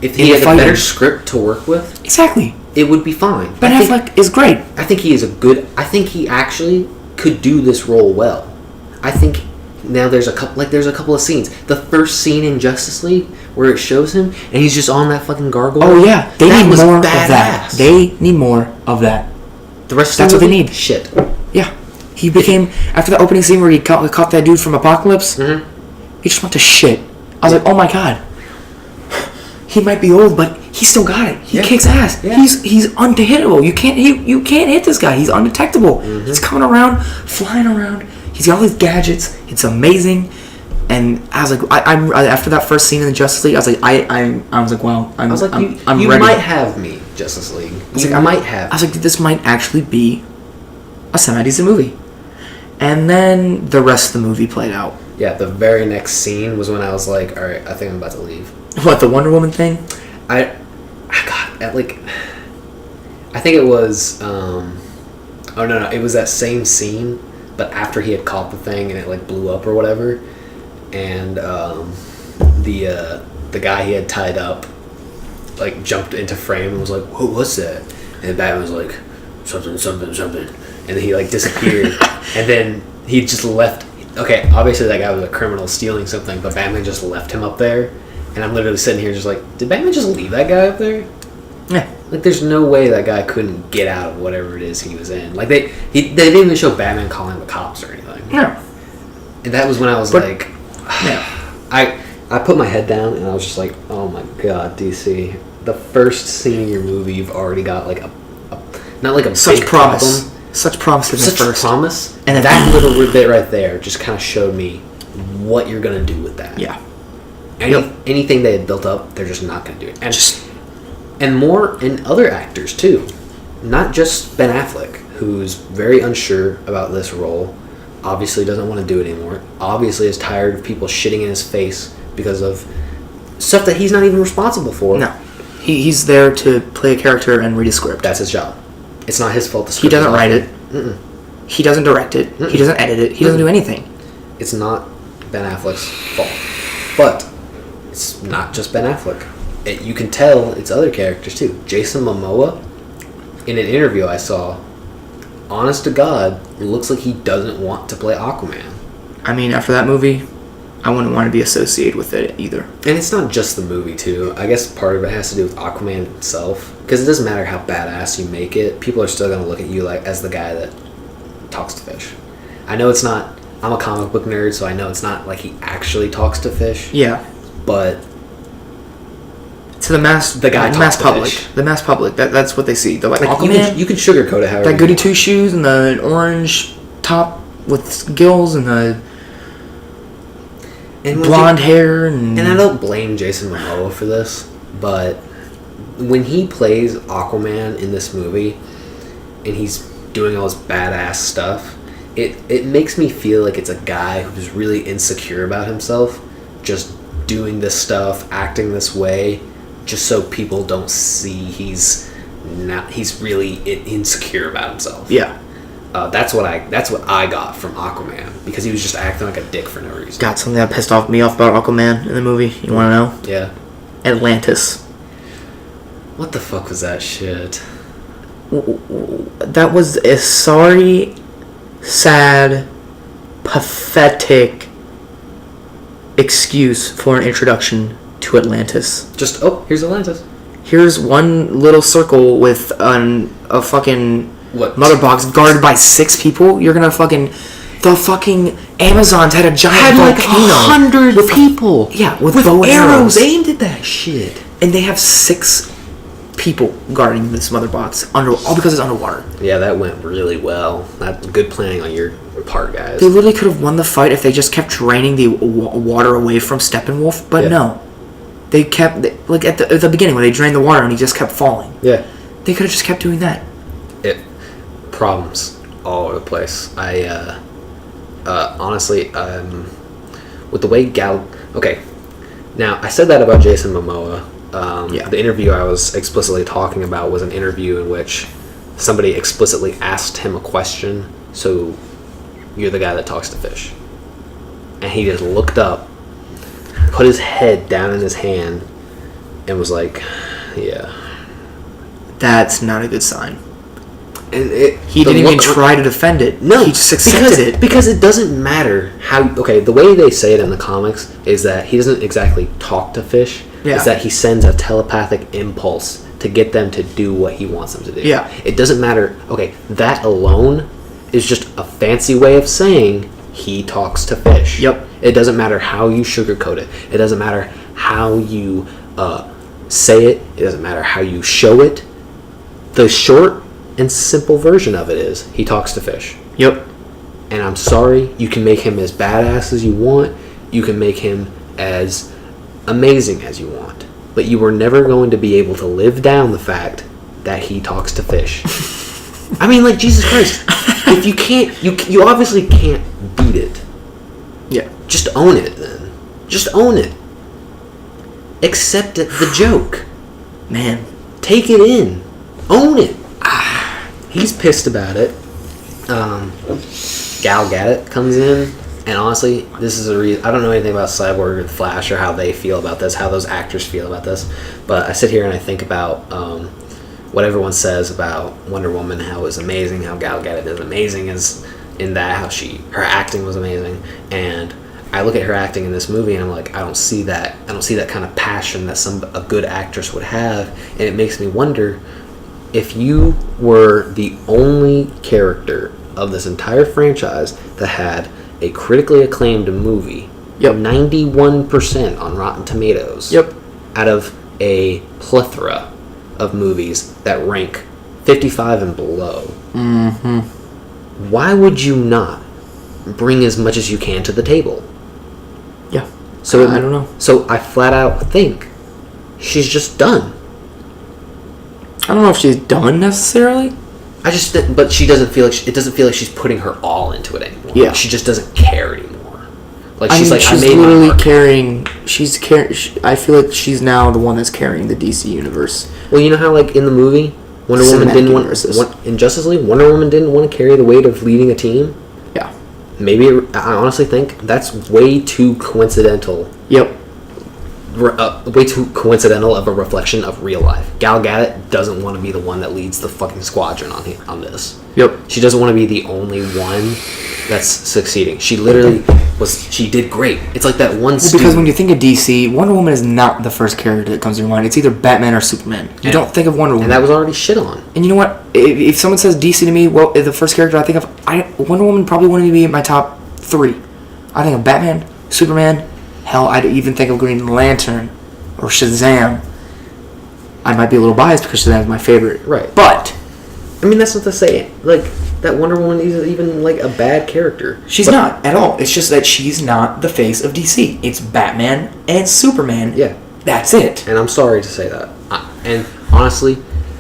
If he had a better script to work with, exactly, it would be fine. Ben Affleck is great. I think he actually could do this role well. I think now there's a couple of scenes. The first scene in Justice League where it shows him and he's just on that fucking gargoyle. Oh yeah, they need more of that. They need more of that. The rest that's what they need. Shit. Yeah, he became after the opening scene where he caught that dude from Apocalypse. Mm-hmm. He just went to shit. I was like, oh my god. He might be old, but he still got it. He kicks ass. Yeah. He's unhittable. You can't hit this guy. He's undetectable. Mm-hmm. He's coming around, flying around. He's got all these gadgets. It's amazing. And I was like, I'm after that first scene in the Justice League, I was like, I was like, wow. I'm you ready. might have me, Justice League. I might have. I was like, this might actually be a semi-decent movie. And then the rest of the movie played out. Yeah, the very next scene was when I was like, all right, I think I'm about to leave. What, the Wonder Woman thing? I think it was, it was that same scene, but after he had caught the thing and it blew up or whatever, and the guy he had tied up jumped into frame and was like, whoa, what's that? And Batman was like, something, and then he disappeared, and then he just left. Okay, obviously that guy was a criminal stealing something, but Batman just left him up there. And I'm literally sitting here just did Batman just leave that guy up there? Yeah. There's no way that guy couldn't get out of whatever it is he was in. They didn't even show Batman calling the cops or anything. No. And that was when I was I put my head down and I was just like, oh my god, DC. The first scene in your movie, you've already got not a such big promise. Problem. Such promise in the first. Promise. And that little bit right there just kind of showed me what you're going to do with that. Yeah. Anything they had built up, they're just not going to do it. And And more in other actors, too. Not just Ben Affleck, who's very unsure about this role, obviously doesn't want to do it anymore, obviously is tired of people shitting in his face because of stuff that he's not even responsible for. No. He's there to play a character and read a script. That's his job. It's not his fault the script He doesn't write it. Mm-mm. He doesn't direct it. Mm-mm. He doesn't edit it. He doesn't do anything. It's not Ben Affleck's fault. But it's not just Ben Affleck. You can tell it's other characters too. Jason Momoa, in an interview I saw, honest to God, it looks like he doesn't want to play Aquaman. I mean, after that movie, I wouldn't want to be associated with it either. And it's not just the movie too. I guess part of it has to do with Aquaman himself. Because it doesn't matter how badass you make it, people are still going to look at you like as the guy that talks to fish. I know it's not... I'm a comic book nerd, so I know it's not like he actually talks to fish. Yeah. But... to the mass public. Fish. The mass public. That's what they see. They're like Aquaman. You can sugarcoat it however that goody two shoes and the orange top with gills and the blonde hair and I don't blame Jason Momoa for this, but when he plays Aquaman in this movie and he's doing all this badass stuff, it makes me feel like it's a guy who's really insecure about himself, just doing this stuff, acting this way, just so people don't see he's really insecure about himself. Yeah. That's what I got from Aquaman, because he was just acting like a dick for no reason. Got something that pissed me off about Aquaman in the movie. You want to know? Yeah. Atlantis. What the fuck was that shit? That was a sorry, sad, pathetic excuse for an introduction to Atlantis. Just, here's Atlantis. Here's one little circle with a fucking... What? Mother box guarded by 6 people. You're gonna the fucking Amazons had a giant volcano like 100 people. Yeah, with bow arrows aimed at that shit. And they have 6 people guarding this mother box all because it's underwater. Yeah, that went really well. That's good planning on your part, guys. They literally could have won the fight if they just kept draining the water away from Steppenwolf, but no. They kept at the beginning when they drained the water and he just kept falling. Yeah, they could have just kept doing that. Problems all over the place. I honestly, with the way okay, now I said that about Jason Momoa. The interview I was explicitly talking about was an interview in which somebody explicitly asked him a question. So, you're the guy that talks to fish, and he just looked up, put his head down in his hand, and was like, "Yeah." That's not a good sign. And he didn't even try to defend it. No, he just accepted it. Because it doesn't matter how... Okay, the way they say it in the comics is that he doesn't exactly talk to fish. Yeah. It's that he sends a telepathic impulse to get them to do what he wants them to do. Yeah. It doesn't matter... Okay, that alone is just a fancy way of saying he talks to fish. Yep. It doesn't matter how you sugarcoat it. It doesn't matter how you say it. It doesn't matter how you show it. The short and simple version of it is he talks to fish. Yep. And I'm sorry, you can make him as badass as you want. You can make him as amazing as you want. But you are never going to be able to live down the fact that he talks to fish. I mean, like, Jesus Christ. If you can't, you obviously can't beat it. Yeah. Just own it, then. Just own it. Accept it, the joke. Man. Take it in. Own it. He's pissed about it. Gal Gadot comes in, and honestly, this is a reason. I don't know anything about Cyborg or the Flash or how they feel about this, how those actors feel about this, but I sit here and I think about what everyone says about Wonder Woman, how it was amazing, how Gal Gadot is amazing as in that, how her acting was amazing, and I look at her acting in this movie and I'm like, I don't see that kind of passion that a good actress would have, and it makes me wonder, if you were the only character of this entire franchise that had a critically acclaimed movie, 91% on Rotten Tomatoes, out of a plethora of movies that rank 55 and below, why would you not bring as much as you can to the table? Yeah. So I don't know. So I flat out think she's just done. don't know if she's done necessarily. But she doesn't feel like it doesn't feel like she's putting her all into it anymore. Yeah. She just doesn't care anymore. Like She's I made literally my mark. carrying. I feel like she's now the one that's carrying the DC universe. Well, you know how like in the movie, Wonder Woman Cinematic didn't universes. want in Justice League, Wonder Woman didn't want to carry the weight of leading a team. Yeah. Maybe I honestly think that's way too coincidental. Yep. Way too coincidental of a reflection of real life. Gal Gadot doesn't want to be the one that leads the fucking squadron on this. Yep. She doesn't want to be the only one that's succeeding. She literally she did great. It's like that one student. Because when you think of DC, Wonder Woman is not the first character that comes to your mind. It's either Batman or Superman. You don't think of Wonder Woman. And that was already shit on. And you know what? If someone says DC to me, well, the first character I think of, Wonder Woman probably wouldn't be in my top 3. I think of Batman, Superman. Hell, I'd even think of Green Lantern or Shazam. I might be a little biased because Shazam's my favorite. Right. But I mean, that's not to say like that Wonder Woman isn't even like a bad character. She's not at all. It's just that she's not the face of DC. It's Batman and Superman. Yeah. That's it. And I'm sorry to say that. And honestly,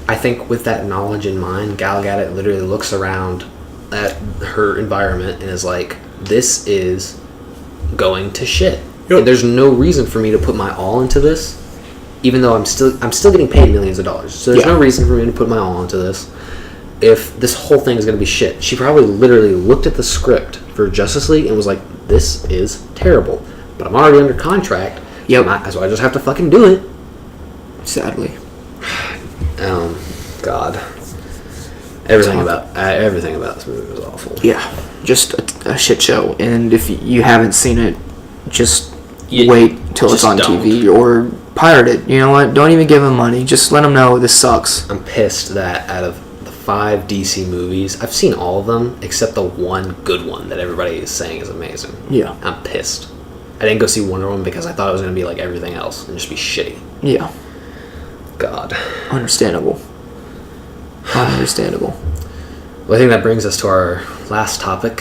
I think with that knowledge in mind, Gal Gadot literally looks around at her environment and is like, this is going to shit. Yep. There's no reason for me to put my all into this, even though I'm still getting paid millions of dollars. So there's no reason for me to put my all into this if this whole thing is going to be shit. She probably literally looked at the script for Justice League and was like, this is terrible. But I'm already under contract. Yep. So I just have to fucking do it. Sadly. God. Everything about this movie was awful. Yeah. Just a shit show. And if you haven't seen it, just wait till it's on TV or pirate it. You know what? Don't even give them money. Just let them know this sucks. I'm pissed that out of the 5 DC movies, I've seen all of them except the one good one that everybody is saying is amazing. Yeah. I'm pissed. I didn't go see Wonder Woman because I thought it was going to be like everything else and just be shitty. Yeah. God. Understandable. Understandable. Well, I think that brings us to our last topic.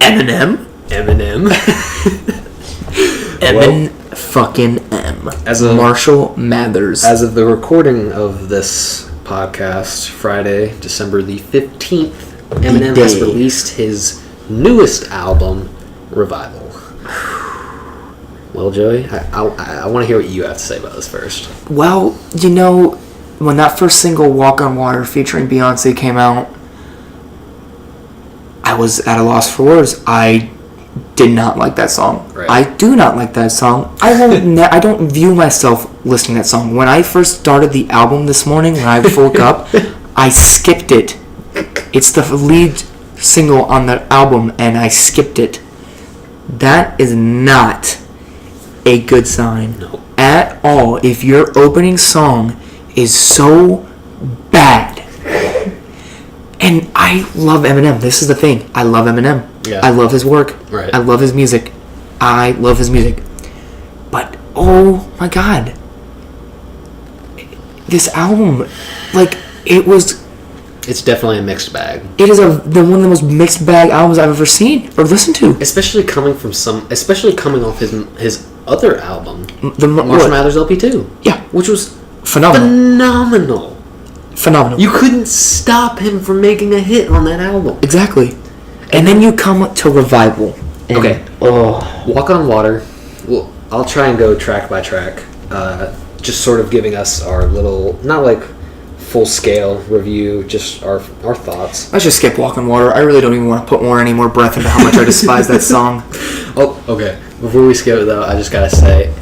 Eminem. fucking M. As of Marshall Mathers. As of the recording of this podcast, Friday, December the 15th, Eminem has released his newest album, Revival. Well, Joey, I want to hear what you have to say about this first. Well, you know, when that first single, Walk on Water, featuring Beyonce came out, I was at a loss for words. I did not like that song. Right. I do not like that song. I don't view myself listening to that song. When I first started the album this morning, when I woke up, I skipped it. It's the lead single on the album, and I skipped it. That is not a good sign. No. At all. If your opening song is so bad. And I love Eminem. This is the thing. I love Eminem. Yeah. I love his work. Right. I love his music. But, oh my God. This album, like, It's definitely a mixed bag. it is one of the most mixed bag albums I've ever seen or listened to. Especially coming off his other album, The Marshall Mathers LP 2. Yeah. Which was Phenomenal. phenomenal. You couldn't stop him from making a hit on that album. Exactly. And then you come to Revival. And, Okay. Oh. Walk on Water. Well, I'll try and go track by track. Just sort of giving us our little, not like full scale review, just our thoughts. Let's just skip Walk on Water. I really don't even want to put any more breath into how much I despise that song. Oh, okay. Before we skip it though, I just gotta say,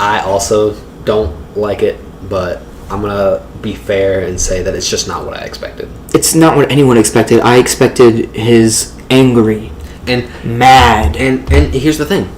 I also don't like it, but I'm gonna be fair and say that it's just not what I expected. It's not what anyone expected. I expected his angry And mad. And here's the thing.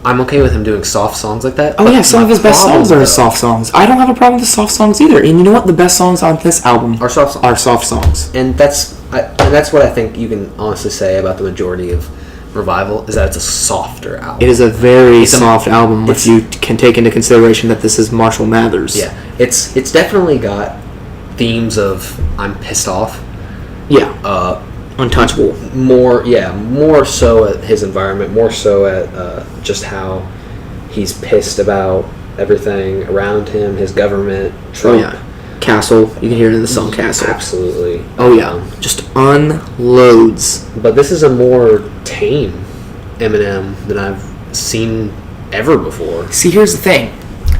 I'm okay with him doing soft songs like that. Oh yeah, some of his best songs are though, soft songs. I don't have a problem with the soft songs either. And you know what? The best songs on this album are soft songs. Are soft songs. And that's what I think you can honestly say about the majority of Revival is that it's a softer album. It is a very soft album if you can take into consideration that this is Marshall Mathers. Yeah, it's definitely got themes of I'm pissed off. Yeah. Untouchable. More so at his environment, more so at just how he's pissed about everything around him, his government, Trump. Oh yeah, Castle. You can hear it in the song Castle. Absolutely. Oh yeah, just unloads. But this is a more tame Eminem than I've seen ever before. See, here's the thing.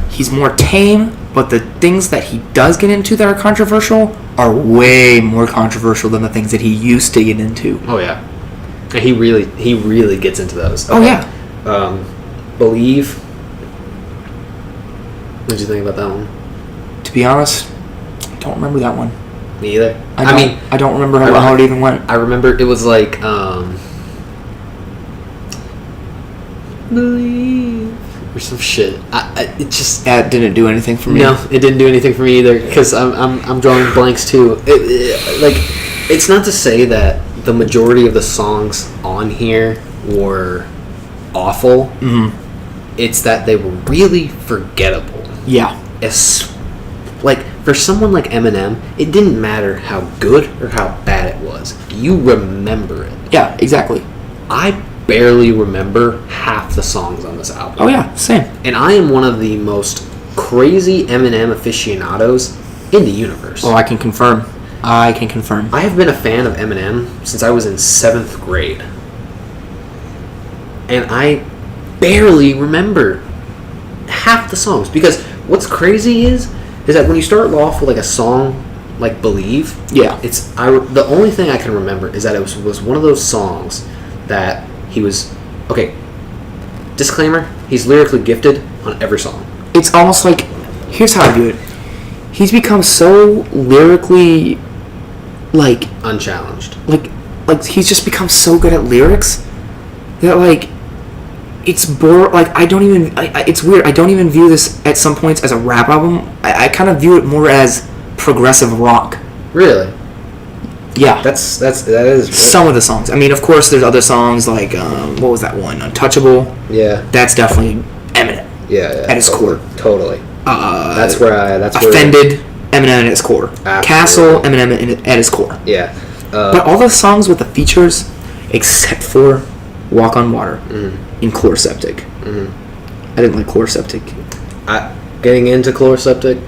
He's more tame, but the things that he does get into that are controversial are way more controversial than the things that he used to get into. Oh yeah, and he really gets into those. Oh yeah. Believe. What did you think about that one? To be honest, I don't remember that one. Me either. I don't remember how it even went. I remember it was like believe or some shit. It just That didn't do anything for me. No, it didn't do anything for me either because I'm drawing blanks too. Like it's not to say that the majority of the songs on here were awful. Mm-hmm. It's that they were really forgettable. Yeah. Like for someone like Eminem, it didn't matter how good or how bad it was. You remember it. Yeah, exactly. I barely remember half the songs on this album. Oh yeah, same. And I am one of the most crazy Eminem aficionados in the universe. Oh, I can confirm. I have been a fan of Eminem since I was in 7th grade. And I barely remember half the songs. Because what's crazy is that when you start off with like a song like Believe, Yeah. The only thing I can remember is that it was one of those songs that he was... Okay, disclaimer, he's lyrically gifted on every song. It's almost like, here's how I view it. He's become so lyrically, like Unchallenged. like he's just become so good at lyrics that like it's like I don't even it's weird. I don't even view this at some points as a rap album. I kind of view it more as progressive rock. Really? Yeah. That is Some of the songs. I mean, of course, there's other songs like what was that one? Untouchable. Yeah. That's definitely Eminem. Yeah. At its core. Totally. That's where Offended. Eminem at its core. Absolutely. Castle. Eminem at its core. Yeah. But all the songs with the features, except for Walk on Water and Chloroseptic. I didn't like Chloroseptic. Getting into Chloroseptic,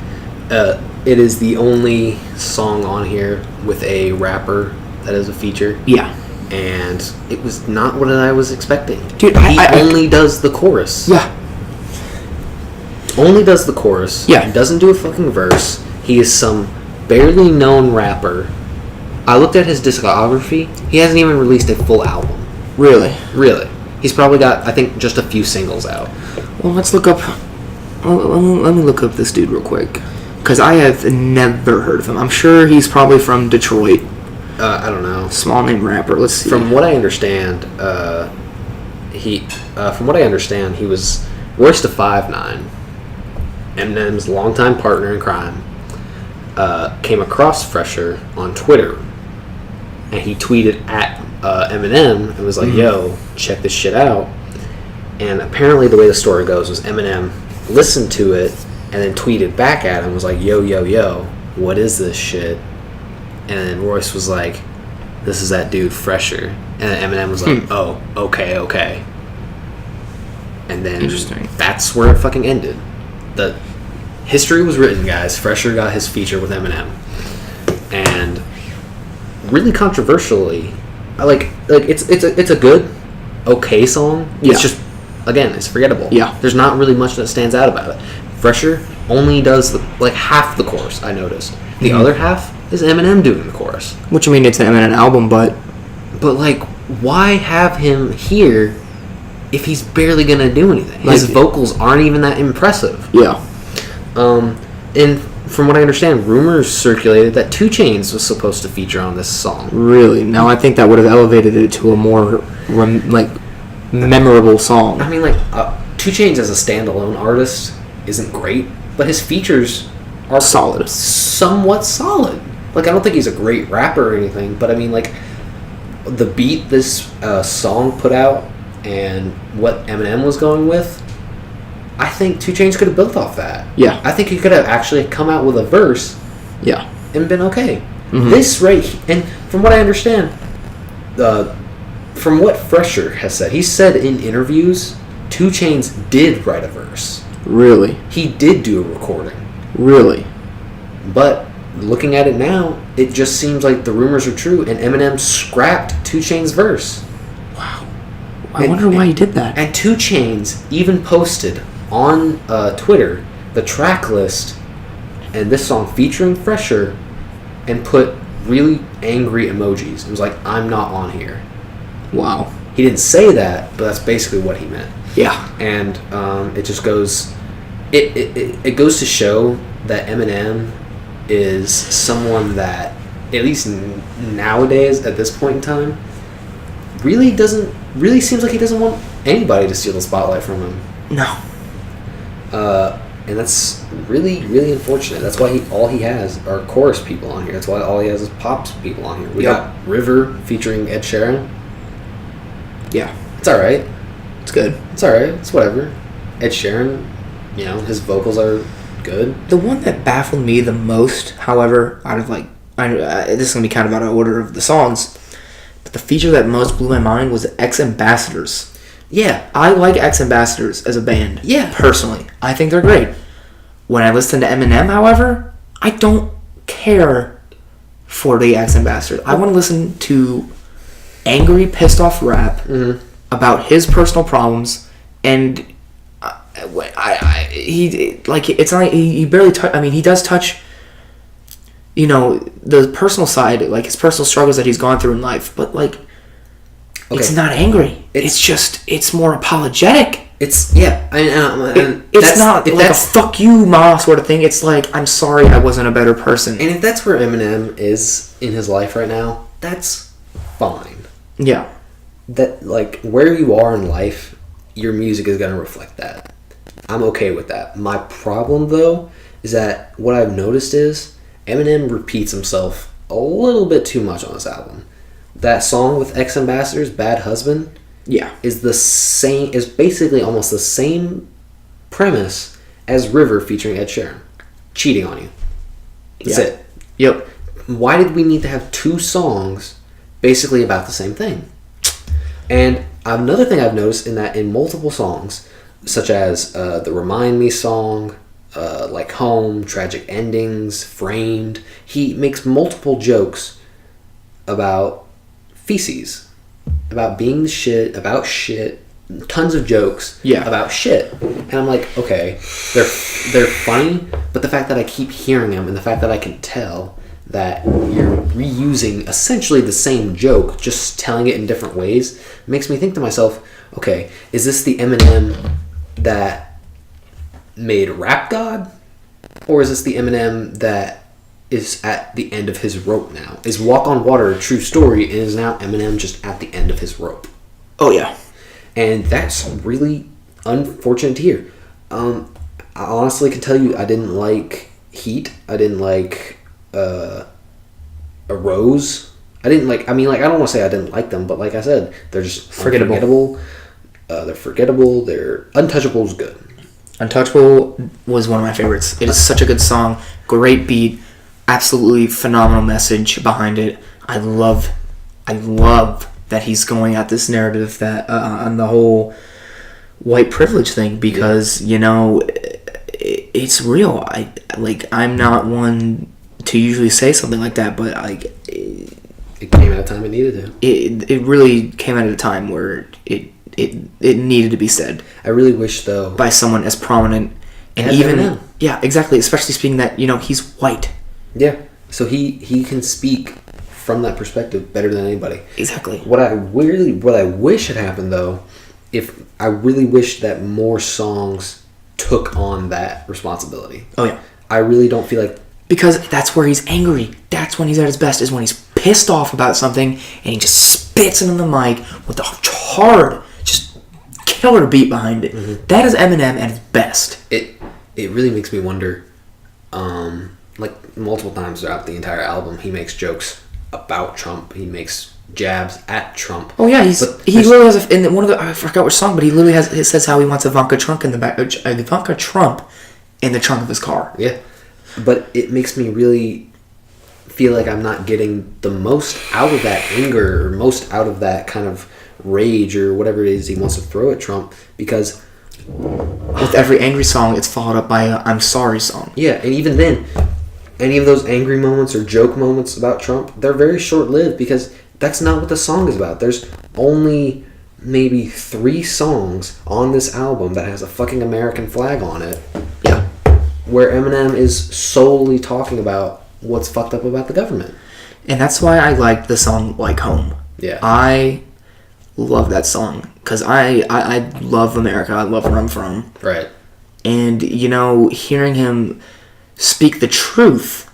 it is the only song on here with a rapper that is a feature. Yeah. And it was not what I was expecting. Dude, he only does the chorus. Yeah. Only does the chorus. Yeah. He doesn't do a fucking verse. He is some barely known rapper. I looked at his discography. He hasn't even released a full album. Really? Really. He's probably got, I think, just a few singles out. Well, let's look up... Let me look up this dude real quick. Because I have never heard of him. I'm sure he's probably from Detroit. I don't know. Small name rapper. Let's see. From what I understand, he was Royce da 5'9", Eminem's longtime partner in crime, came across Fresher on Twitter, and he tweeted at Eminem and was like, "Yo, check this shit out." And apparently, the way the story goes was Eminem listened to it and then tweeted back at him, was like, "Yo, yo, yo, what is this shit?" And then Royce was like, "This is that dude Fresher." And then Eminem was like, "Oh, okay." And then Interesting. That's where it fucking ended. The history was written, guys. Fresher got his feature with Eminem, and really controversially, it's a good, okay song. Yeah. It's just, again, it's forgettable. Yeah. There's not really much that stands out about it. Fresher only does half the chorus. I noticed. The other half is Eminem doing the chorus. Which, I mean, it's an Eminem album, but why have him here if he's barely gonna do anything? His vocals aren't even that impressive. Yeah. And from what I understand, rumors circulated that 2 Chainz was supposed to feature on this song. Really? Now, I think that would have elevated it to a more, memorable song. I mean, 2 Chainz as a standalone artist isn't great, but his features are Solid. somewhat solid. I don't think he's a great rapper or anything, but I mean, the beat this song put out and what Eminem was going with, I think 2 Chainz could have built off that. Yeah. I think he could have actually come out with a verse Yeah. and been okay. Mm-hmm. This and from what I understand, from what Fresher has said, he said in interviews, 2 Chainz did write a verse. Really? He did do a recording. Really? But looking at it now, it just seems like the rumors are true, and Eminem scrapped 2 Chainz's verse. Wow. I wonder why he did that. And 2 Chainz even posted on Twitter the track list and this song featuring Fresher, and put really angry emojis. It was like, I'm not on here. Wow. He didn't say that, but that's basically what he meant. Yeah. And it just goes... It goes to show that Eminem is someone that, at least nowadays, at this point in time, really seems like he doesn't want anybody to steal the spotlight from him. No. And that's really, really unfortunate. That's why all he has are chorus people on here. That's why all he has is pops people on here. We got River featuring Ed Sheeran. Yeah. It's alright. It's good. It's alright. It's whatever. Ed Sheeran, his vocals are good. The one that baffled me the most, however, out of this is going to be kind of out of order of the songs, but the feature that most blew my mind was X Ambassadors. Yeah. I like X Ambassadors as a band. Yeah. Personally. I think they're great. When I listen to Eminem, however, I don't care for the X Ambassadors. I want to listen to angry, pissed off rap about his personal problems, and it's not, he barely touch. I mean, he does touch, the personal side, like his personal struggles that he's gone through in life, but it's not angry. It's more apologetic. It's not like a fuck you ma sort of thing. It's like, I'm sorry I wasn't a better person. And if that's where Eminem is in his life right now, that's fine. Yeah. That, where you are in life, your music is going to reflect that. I'm okay with that. My problem, though, is that what I've noticed is Eminem repeats himself a little bit too much on this album. That song with X Ambassadors, Bad Husband, is basically almost the same premise as River featuring Ed Sheeran. Cheating on you. That's it. Yep. Why did we need to have 2 songs basically about the same thing? And another thing I've noticed in multiple songs, such as the Remind Me song, like Home, Tragic Endings, Framed, he makes multiple jokes about feces, about being the shit, about shit, tons of jokes about shit. And I'm like, okay, they're funny, but the fact that I keep hearing them and the fact that I can tell that you're reusing essentially the same joke, just telling it in different ways, makes me think to myself, okay, is this the Eminem that made Rap God? Or is this the Eminem that is at the end of his rope now? Is Walk on Water a true story, and is now Eminem just at the end of his rope? Oh, yeah. And that's really unfortunate to hear. I honestly can tell you I didn't like Heat. I didn't like A Rose. I don't want to say I didn't like them, but like I said, they're just forgettable. They're forgettable. They're Untouchable is good. Untouchable was one of my favorites. It is such a good song. Great beat. Absolutely phenomenal message behind it. I love that he's going at this narrative that on the whole white privilege thing, because it's real. I'm not one to usually say something like that, but it came at a time it needed to. It really came at a time where it needed to be said. I really wish, though, by someone as prominent and even Eminem. Yeah, exactly. Especially speaking that he's white. Yeah, so he can speak from that perspective better than anybody. Exactly. What I wish had happened, though, I really wish that more songs took on that responsibility. Oh yeah. I really don't feel like, because that's where he's angry. That's when he's at his best, is when he's pissed off about something and he just spits into the mic with a hard, just killer beat behind it. Mm-hmm. That is Eminem at his best. It really makes me wonder, multiple times throughout the entire album, he makes jokes about Trump. He makes jabs at Trump. Oh yeah, he literally has in one of the, I forgot which song, but he literally it says how he wants Ivanka Trump in the back, Ivanka Trump in the trunk of his car. Yeah, but it makes me really feel like I'm not getting the most out of that anger, or most out of that kind of rage, or whatever it is he wants to throw at Trump, because With every angry song, it's followed up by a I'm sorry song. Yeah, and even then, any of those angry moments or joke moments about Trump, they're very short-lived because that's not what the song is about. There's only maybe 3 songs on this album that has a fucking American flag on it. Yeah. Where Eminem is solely talking about what's fucked up about the government. And that's why I liked the song Like Home. Yeah. I love that song because I love America. I love where I'm from. Right. And, hearing him speak the truth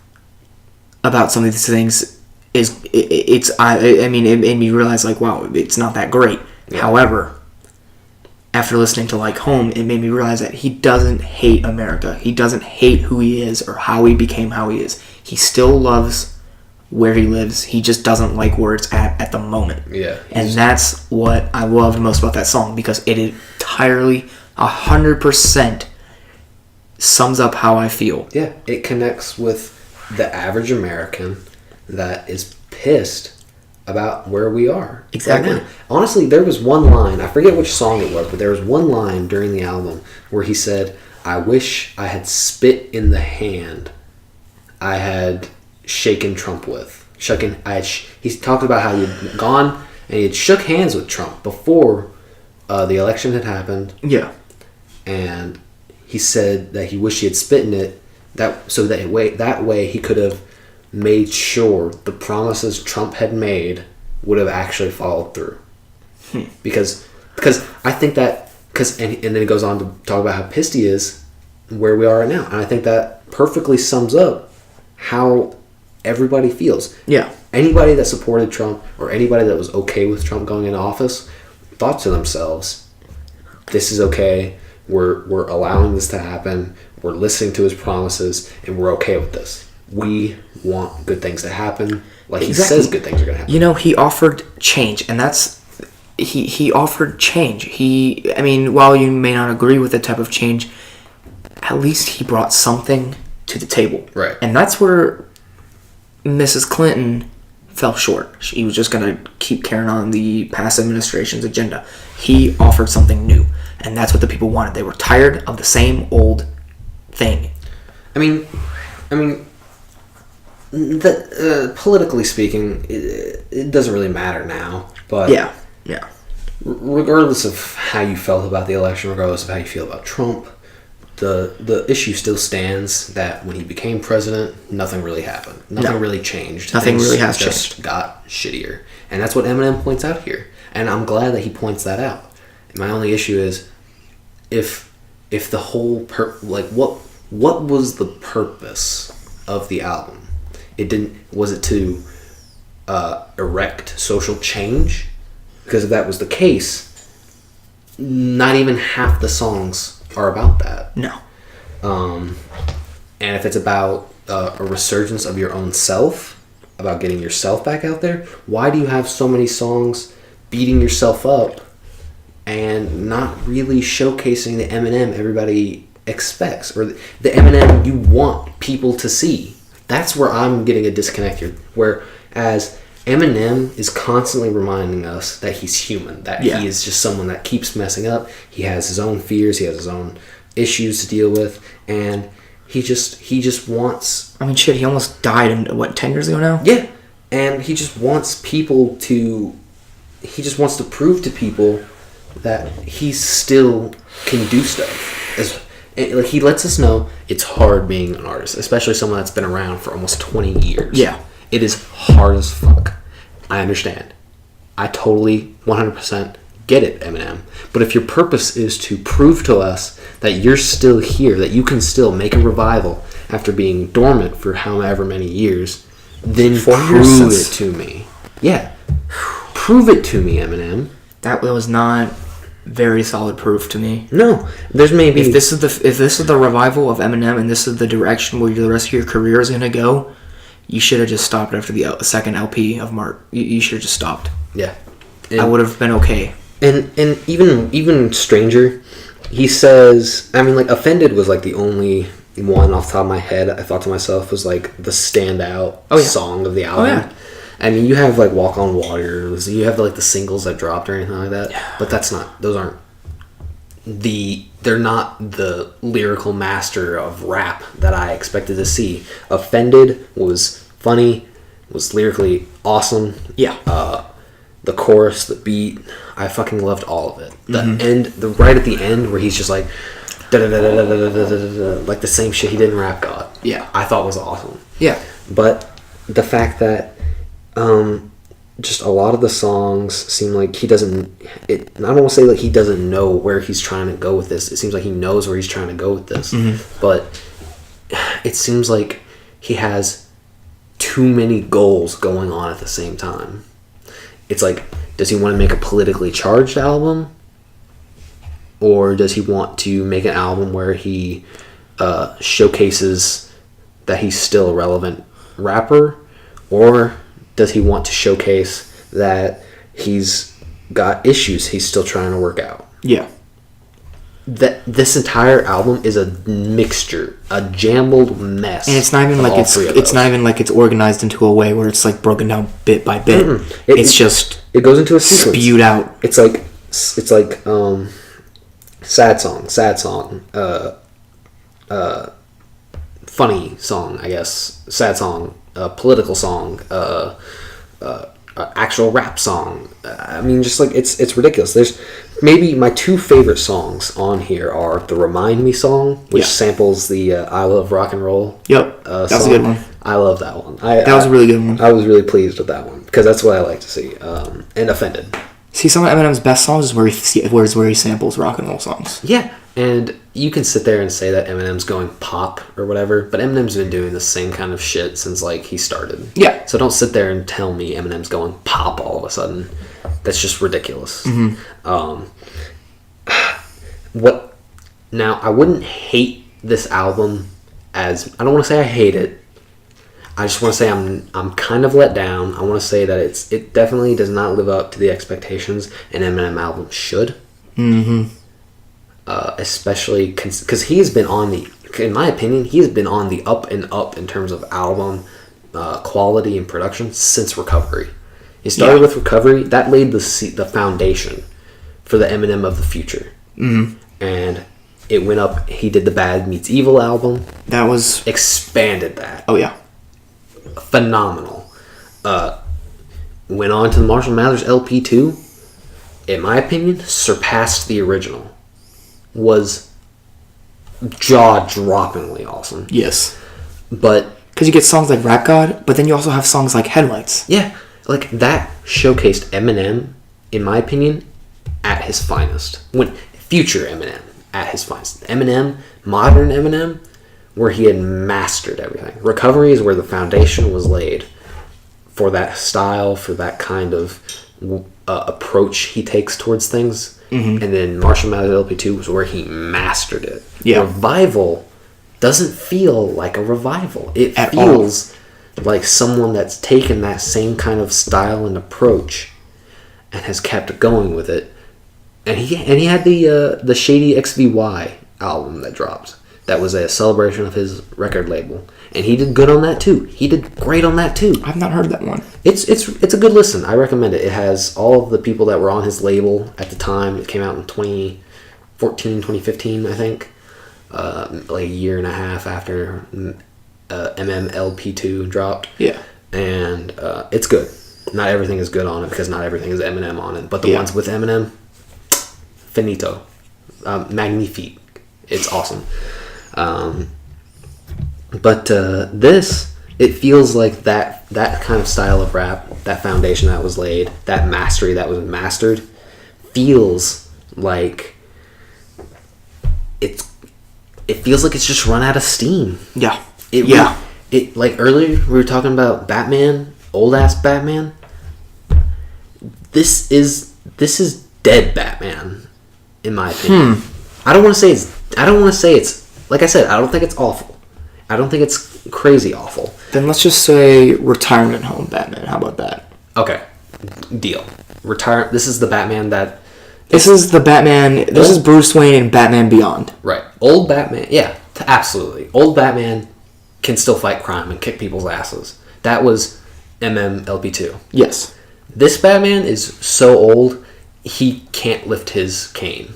about some of these things it made me realize, like, wow, it's not that great. Yeah. However, after listening to Like Home, it made me realize that he doesn't hate America. He doesn't hate who he is or how he became how he is. He still loves where he lives. He just doesn't like where it's at the moment. Yeah. And that's what I loved most about that song, because it entirely 100% sums up how I feel. Yeah, it connects with the average American that is pissed about where we are. Exactly. Right now. Honestly, there was one line, I forget which song it was, but there was one line during the album where he said, I wish I had spit in the hand I had shaken Trump with. He talked about how he'd gone and he had shook hands with Trump before the election had happened. Yeah. And he said that he wished he had spit in it that way he could have made sure the promises Trump had made would have actually followed through. Because I think that and then he goes on to talk about how pissed he is where we are right now, and I think that perfectly sums up how everybody feels. Yeah. Anybody that supported Trump or anybody that was okay with Trump going into office thought to themselves, this is okay. We're allowing this to happen. We're listening to his promises, and we're okay with this. We want good things to happen. Like he says good things are going to happen. He offered change, and that's... He offered change. While you may not agree with the type of change, at least he brought something to the table. Right. And that's where Mrs. Clinton fell short. She was just going to keep carrying on the past administration's agenda. He offered something new, and that's what the people wanted. They were tired of the same old thing. Politically speaking, it doesn't really matter now. But yeah. Regardless of how you felt about the election, regardless of how you feel about Trump, the issue still stands that when he became president, nothing really happened. Nothing really changed. Nothing really has just changed. Got shittier, and that's what Eminem points out here. And I'm glad that he points that out. My only issue is if the whole what was the purpose of the album? Was it to erect social change? Because if that was the case, not even half the songs are about that. No. And if it's about a resurgence of your own self, about getting yourself back out there, why do you have so many songs beating yourself up and not really showcasing the Eminem everybody expects, or the Eminem you want people to see? That's where I'm getting a disconnect here. Whereas Eminem is constantly reminding us that he's human, that he is just someone that keeps messing up. He has his own fears, he has his own issues to deal with, and he just wants... he almost died 10 years ago now? Yeah, and he just wants people to... He just wants to prove to people that he still can do stuff. He lets us know it's hard being an artist, especially someone that's been around for almost 20 years. Yeah. It is hard as fuck. I understand. I totally 100% get it, Eminem. But if your purpose is to prove to us that you're still here, that you can still make a revival after being dormant for however many years, then prove it to me. Yeah. Prove it to me, Eminem. That was not very solid proof to me. No. There's maybe... If this is the revival of Eminem and this is the direction where the rest of your career is going to go, you should have just stopped after the second LP of Mark. You should have just stopped. Yeah. I would have been okay. And even stranger, he says... Offended was the only one off the top of my head I thought to myself was the standout song of the album. Oh, yeah. You have Walk on Water, you have the singles that dropped or anything like that. Yeah. But those aren't they're not the lyrical master of rap that I expected to see. Offended was funny, was lyrically awesome. Yeah. The chorus, the beat, I fucking loved all of it. The end, right at the end where he's just like da-da-da-da-da-da-da-da-da, like the same shit he did in Rap God. Yeah. I thought was awesome. Yeah. But the fact that just a lot of the songs seem like he doesn't... I don't want to say like he doesn't know where he's trying to go with this. It seems like he knows where he's trying to go with this. But it seems like he has too many goals going on at the same time. It's like, does he want to make a politically charged album? Or does he want to make an album where he showcases that he's still a relevant rapper? Or does he want to showcase that he's got issues he's still trying to work out? Yeah. This entire album is a mixture, a jumbled mess. And it's not even like it's organized into a way where it's like broken down bit by bit. It's just it goes into a sequence. Spewed out. It's like sad song, funny song, I guess, sad song, political song, actual rap song. I mean, just like it's ridiculous. There's maybe my two favorite songs on here are the Remind Me song, which samples the I Love Rock and Roll. Yep, that was a good one. I love that one. That was a really good one. I was really pleased with that one because that's what I like to see. And Offended. See, some of Eminem's best songs is where he samples rock and roll songs. Yeah, and you can sit there and say that Eminem's going pop or whatever, but Eminem's been doing the same kind of shit since like he started. Yeah. So don't sit there and tell me Eminem's going pop all of a sudden. That's just ridiculous. What? Now, I wouldn't hate this album as... I don't want to say I hate it. I just want to say I'm kind of let down. I want to say that it definitely does not live up to the expectations an Eminem album should. Especially because he's been on the... In my opinion, he's been on the up and up in terms of album quality and production since Recovery. He started with Recovery. That laid the foundation for the Eminem of the future. And it went up. He did the Bad Meets Evil album. That was... Expanded that. Oh, yeah. Phenomenal. Went on to the Marshall Mathers LP2. In my opinion, surpassed the original. Was jaw-droppingly awesome. Yes. But... Because you get songs like Rap God, but then you also have songs like Headlights. Yeah. Like, that showcased Eminem, in my opinion, at his finest. Future Eminem at his finest. Eminem, modern Eminem, where he had mastered everything. Recovery is where the foundation was laid for that style, for that kind of approach he takes towards things. And then Marshall Mathers LP2 was where he mastered it. Yeah. Revival doesn't feel like a revival. It feels like someone that's taken that same kind of style and approach and has kept going with it. And he had the Shady XVY album that dropped. That was a celebration of his record label, and he did good on that too. He did great on that too. I've not heard that one. It's a good listen. I recommend it. It has all of the people that were on his label at the time. It came out in 2014, 2015, I think. Like a year and a half after MMLP2 dropped. Yeah. And it's good. Not everything is good on it because not everything is Eminem on it. But the ones with Eminem, finito. Magnifique. It's awesome. But this, it feels like that kind of style of rap, that foundation that was laid, that mastery that was mastered, feels like it feels like it's just run out of steam. Yeah. It like earlier we were talking about Batman, old ass Batman. This is dead Batman, in my opinion. I don't want to say it's like I said, I don't think it's awful. I don't think it's crazy awful. Then let's just say retirement home Batman. How about that? Okay. Deal. This is the Batman that... This is Bruce Wayne and Batman Beyond. Right. Old Batman. Yeah, absolutely. Old Batman can still fight crime and kick people's asses. That was MMLP2. Yes. This Batman is so old, he can't lift his cane.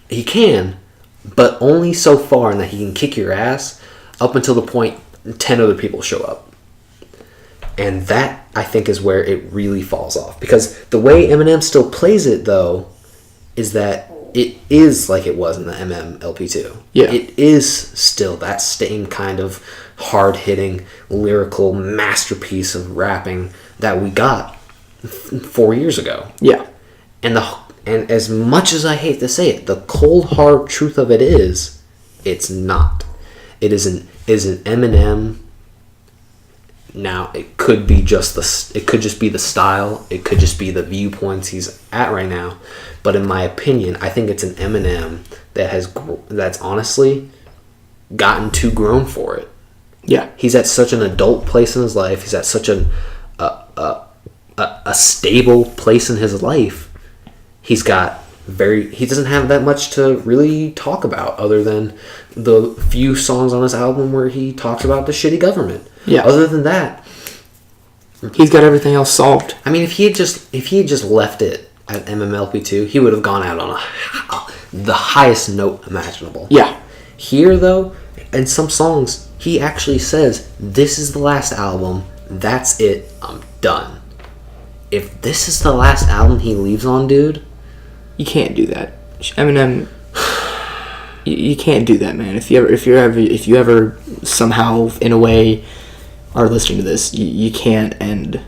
He can, but only so far, and that he can kick your ass up until the point 10 other people show up. And that, I think, is where it really falls off. Because the way Eminem still plays it, though, is that it is like it was in the Eminem LP2. Yeah. It is still that same kind of hard-hitting, lyrical masterpiece of rapping that we got 4 years ago. Yeah. And as much as I hate to say it, the cold hard truth of it is, it's not. It is an Eminem. Now it could be just it could just be the style. It could just be the viewpoints he's at right now. But in my opinion, I think it's an Eminem that's honestly gotten too grown for it. Yeah. He's at such an adult place in his life. He's at such a stable place in his life. He doesn't have that much to really talk about other than the few songs on this album where he talks about the shitty government. Yeah. Other than that, he's got everything else solved. I mean, if he had just left it at MMLP2, he would have gone out on the highest note imaginable. Yeah. Here, though, in some songs, he actually says, "This is the last album. That's it. I'm done." If this is the last album he leaves on, dude, you can't do that. Eminem, you can't do that, man. If you ever somehow in a way are listening to this, you can't end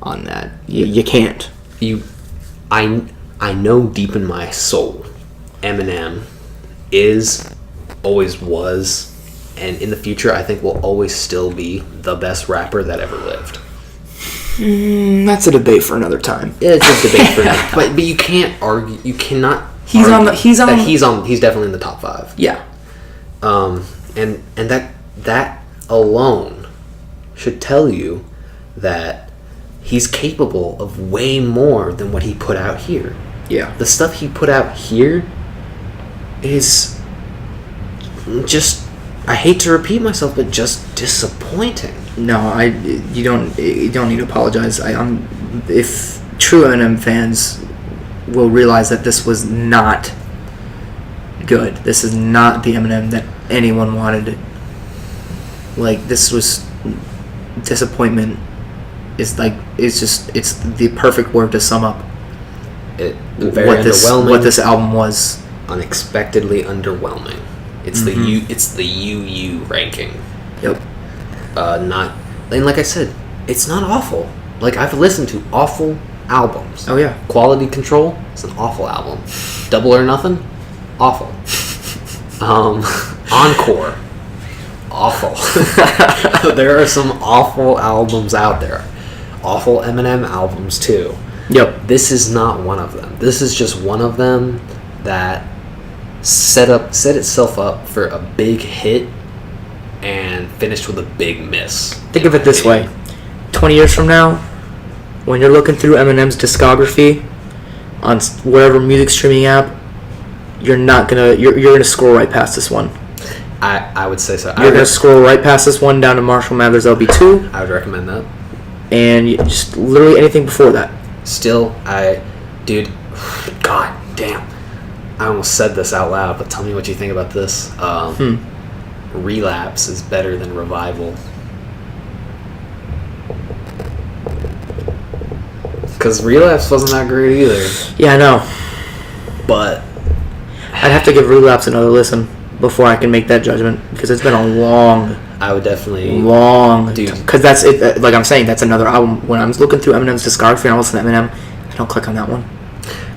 on that. You can't. I know deep in my soul, Eminem always was, and in the future I think will always still be the best rapper that ever lived. That's a debate for another time. It's a debate for another time. But you can't argue. You cannot. He's definitely in the top 5. Yeah. And that alone should tell you that he's capable of way more than what he put out here. Yeah. The stuff he put out here is just, I hate to repeat myself, but just disappointing. No, you don't need to apologize. If true Eminem fans will realize that this was not good. This is not the Eminem that anyone wanted. Like, this was disappointment. It's the perfect word to sum up Very underwhelming. What this album was. Unexpectedly underwhelming. It's the UU ranking. Yep. And like I said, it's not awful. Like, I've listened to awful albums. Oh yeah. Quality Control, it's an awful album. Double or Nothing, awful. Encore, awful. There are some awful albums out there. Awful Eminem albums too. Yep. This is not one of them. This is just one of them that set itself up for a big hit and finished with a big miss. Think of it this way. 20 years from now, when you're looking through Eminem's discography on whatever music streaming app, you're gonna scroll right past this one. I would say so. You're gonna scroll right past this one down to Marshall Mathers LB2. I would recommend that. And just literally anything before that. Still, dude, god damn. I almost said this out loud, but tell me what you think about this. Relapse is better than Revival. Because Relapse wasn't that great either. Yeah, I know. But I'd have to give Relapse another listen before I can make that judgment, because it's been a long dude. Because that's it. Like I'm saying, that's another album. When I'm looking through Eminem's discography and I listen to Eminem, I don't click on that one.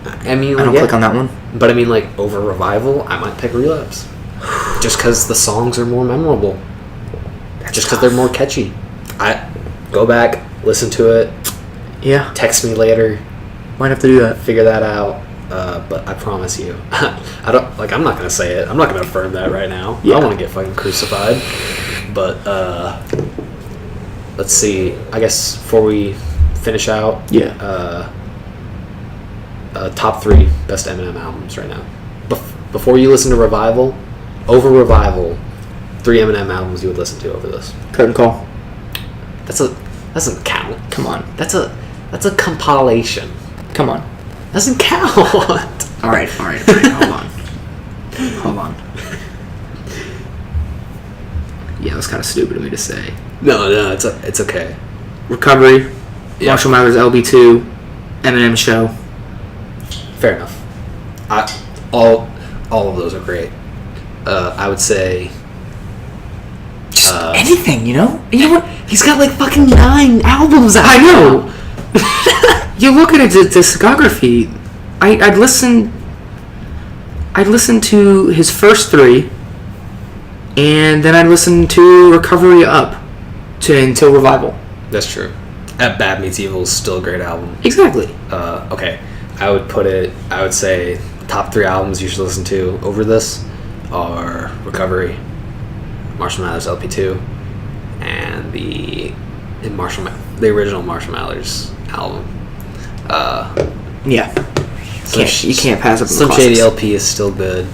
I mean, I don't click on that one. But I mean, like, over Revival, I might pick Relapse. Just because the songs are more memorable. Just because they're more catchy. I go back, listen to it. Yeah. Text me later. Might have to do that. Figure that out. But I promise you, I'm not gonna say it. I'm not gonna affirm that right now. Yeah. I don't want to get fucking crucified. But let's see. I guess before we finish out, top 3 best Eminem albums right now. Before you listen to Revival, over Revival, 3 Eminem albums you would listen to over this. Curtain Call. That doesn't count. Come on. That's a compilation. Come on. Doesn't count. All right. Hold on. Hold on. Yeah, it was kind of stupid of me to say. No, it's okay. Recovery. Yeah. Marshall Mathers LB2. Eminem Show. Fair enough. All of those are great. I would say Just anything, you know? You know what? he's got like fucking 9 albums out. I know. You look at his discography. I'd listen to his first 3, and then I'd listen to Recovery up until Revival. That's true. Bad Meets Evil is still a great album. Exactly. Okay, I would say top 3 albums you should listen to over this are Recovery, Marshall Mathers LP2, and the original Marshall Mathers album. Yeah. You can't pass up on the Slim classics. Shady LP is still good.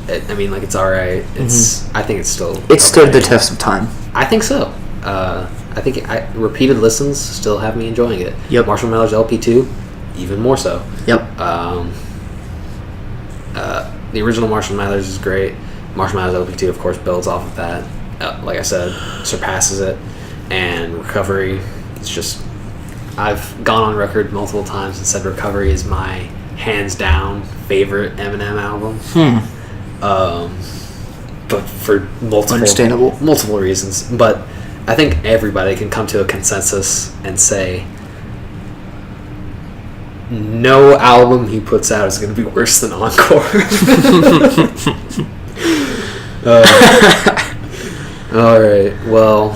It's alright. I think it's still. It stood the test of time. I think so. I think repeated listens still have me enjoying it. Yep. Marshall Mathers LP2, even more so. Yep. The original Marshall Mathers is great. Marshall Mathers LP2, of course, builds off of that. Like I said, surpasses it. And Recovery, it's just... I've gone on record multiple times and said Recovery is my hands-down favorite Eminem album. But for multiple reasons. But I think everybody can come to a consensus and say no album he puts out is going to be worse than Encore. All right. Well,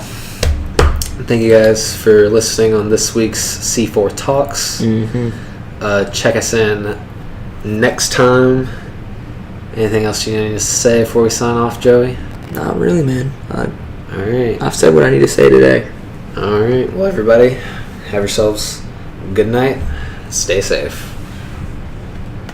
thank you guys for listening on this week's C4 Talks. Check us in next time. Anything else you need to say before we sign off, Joey? Not really, man. All right. I've said what I need to say today. All right. Well, everybody, have yourselves a good night. Stay safe.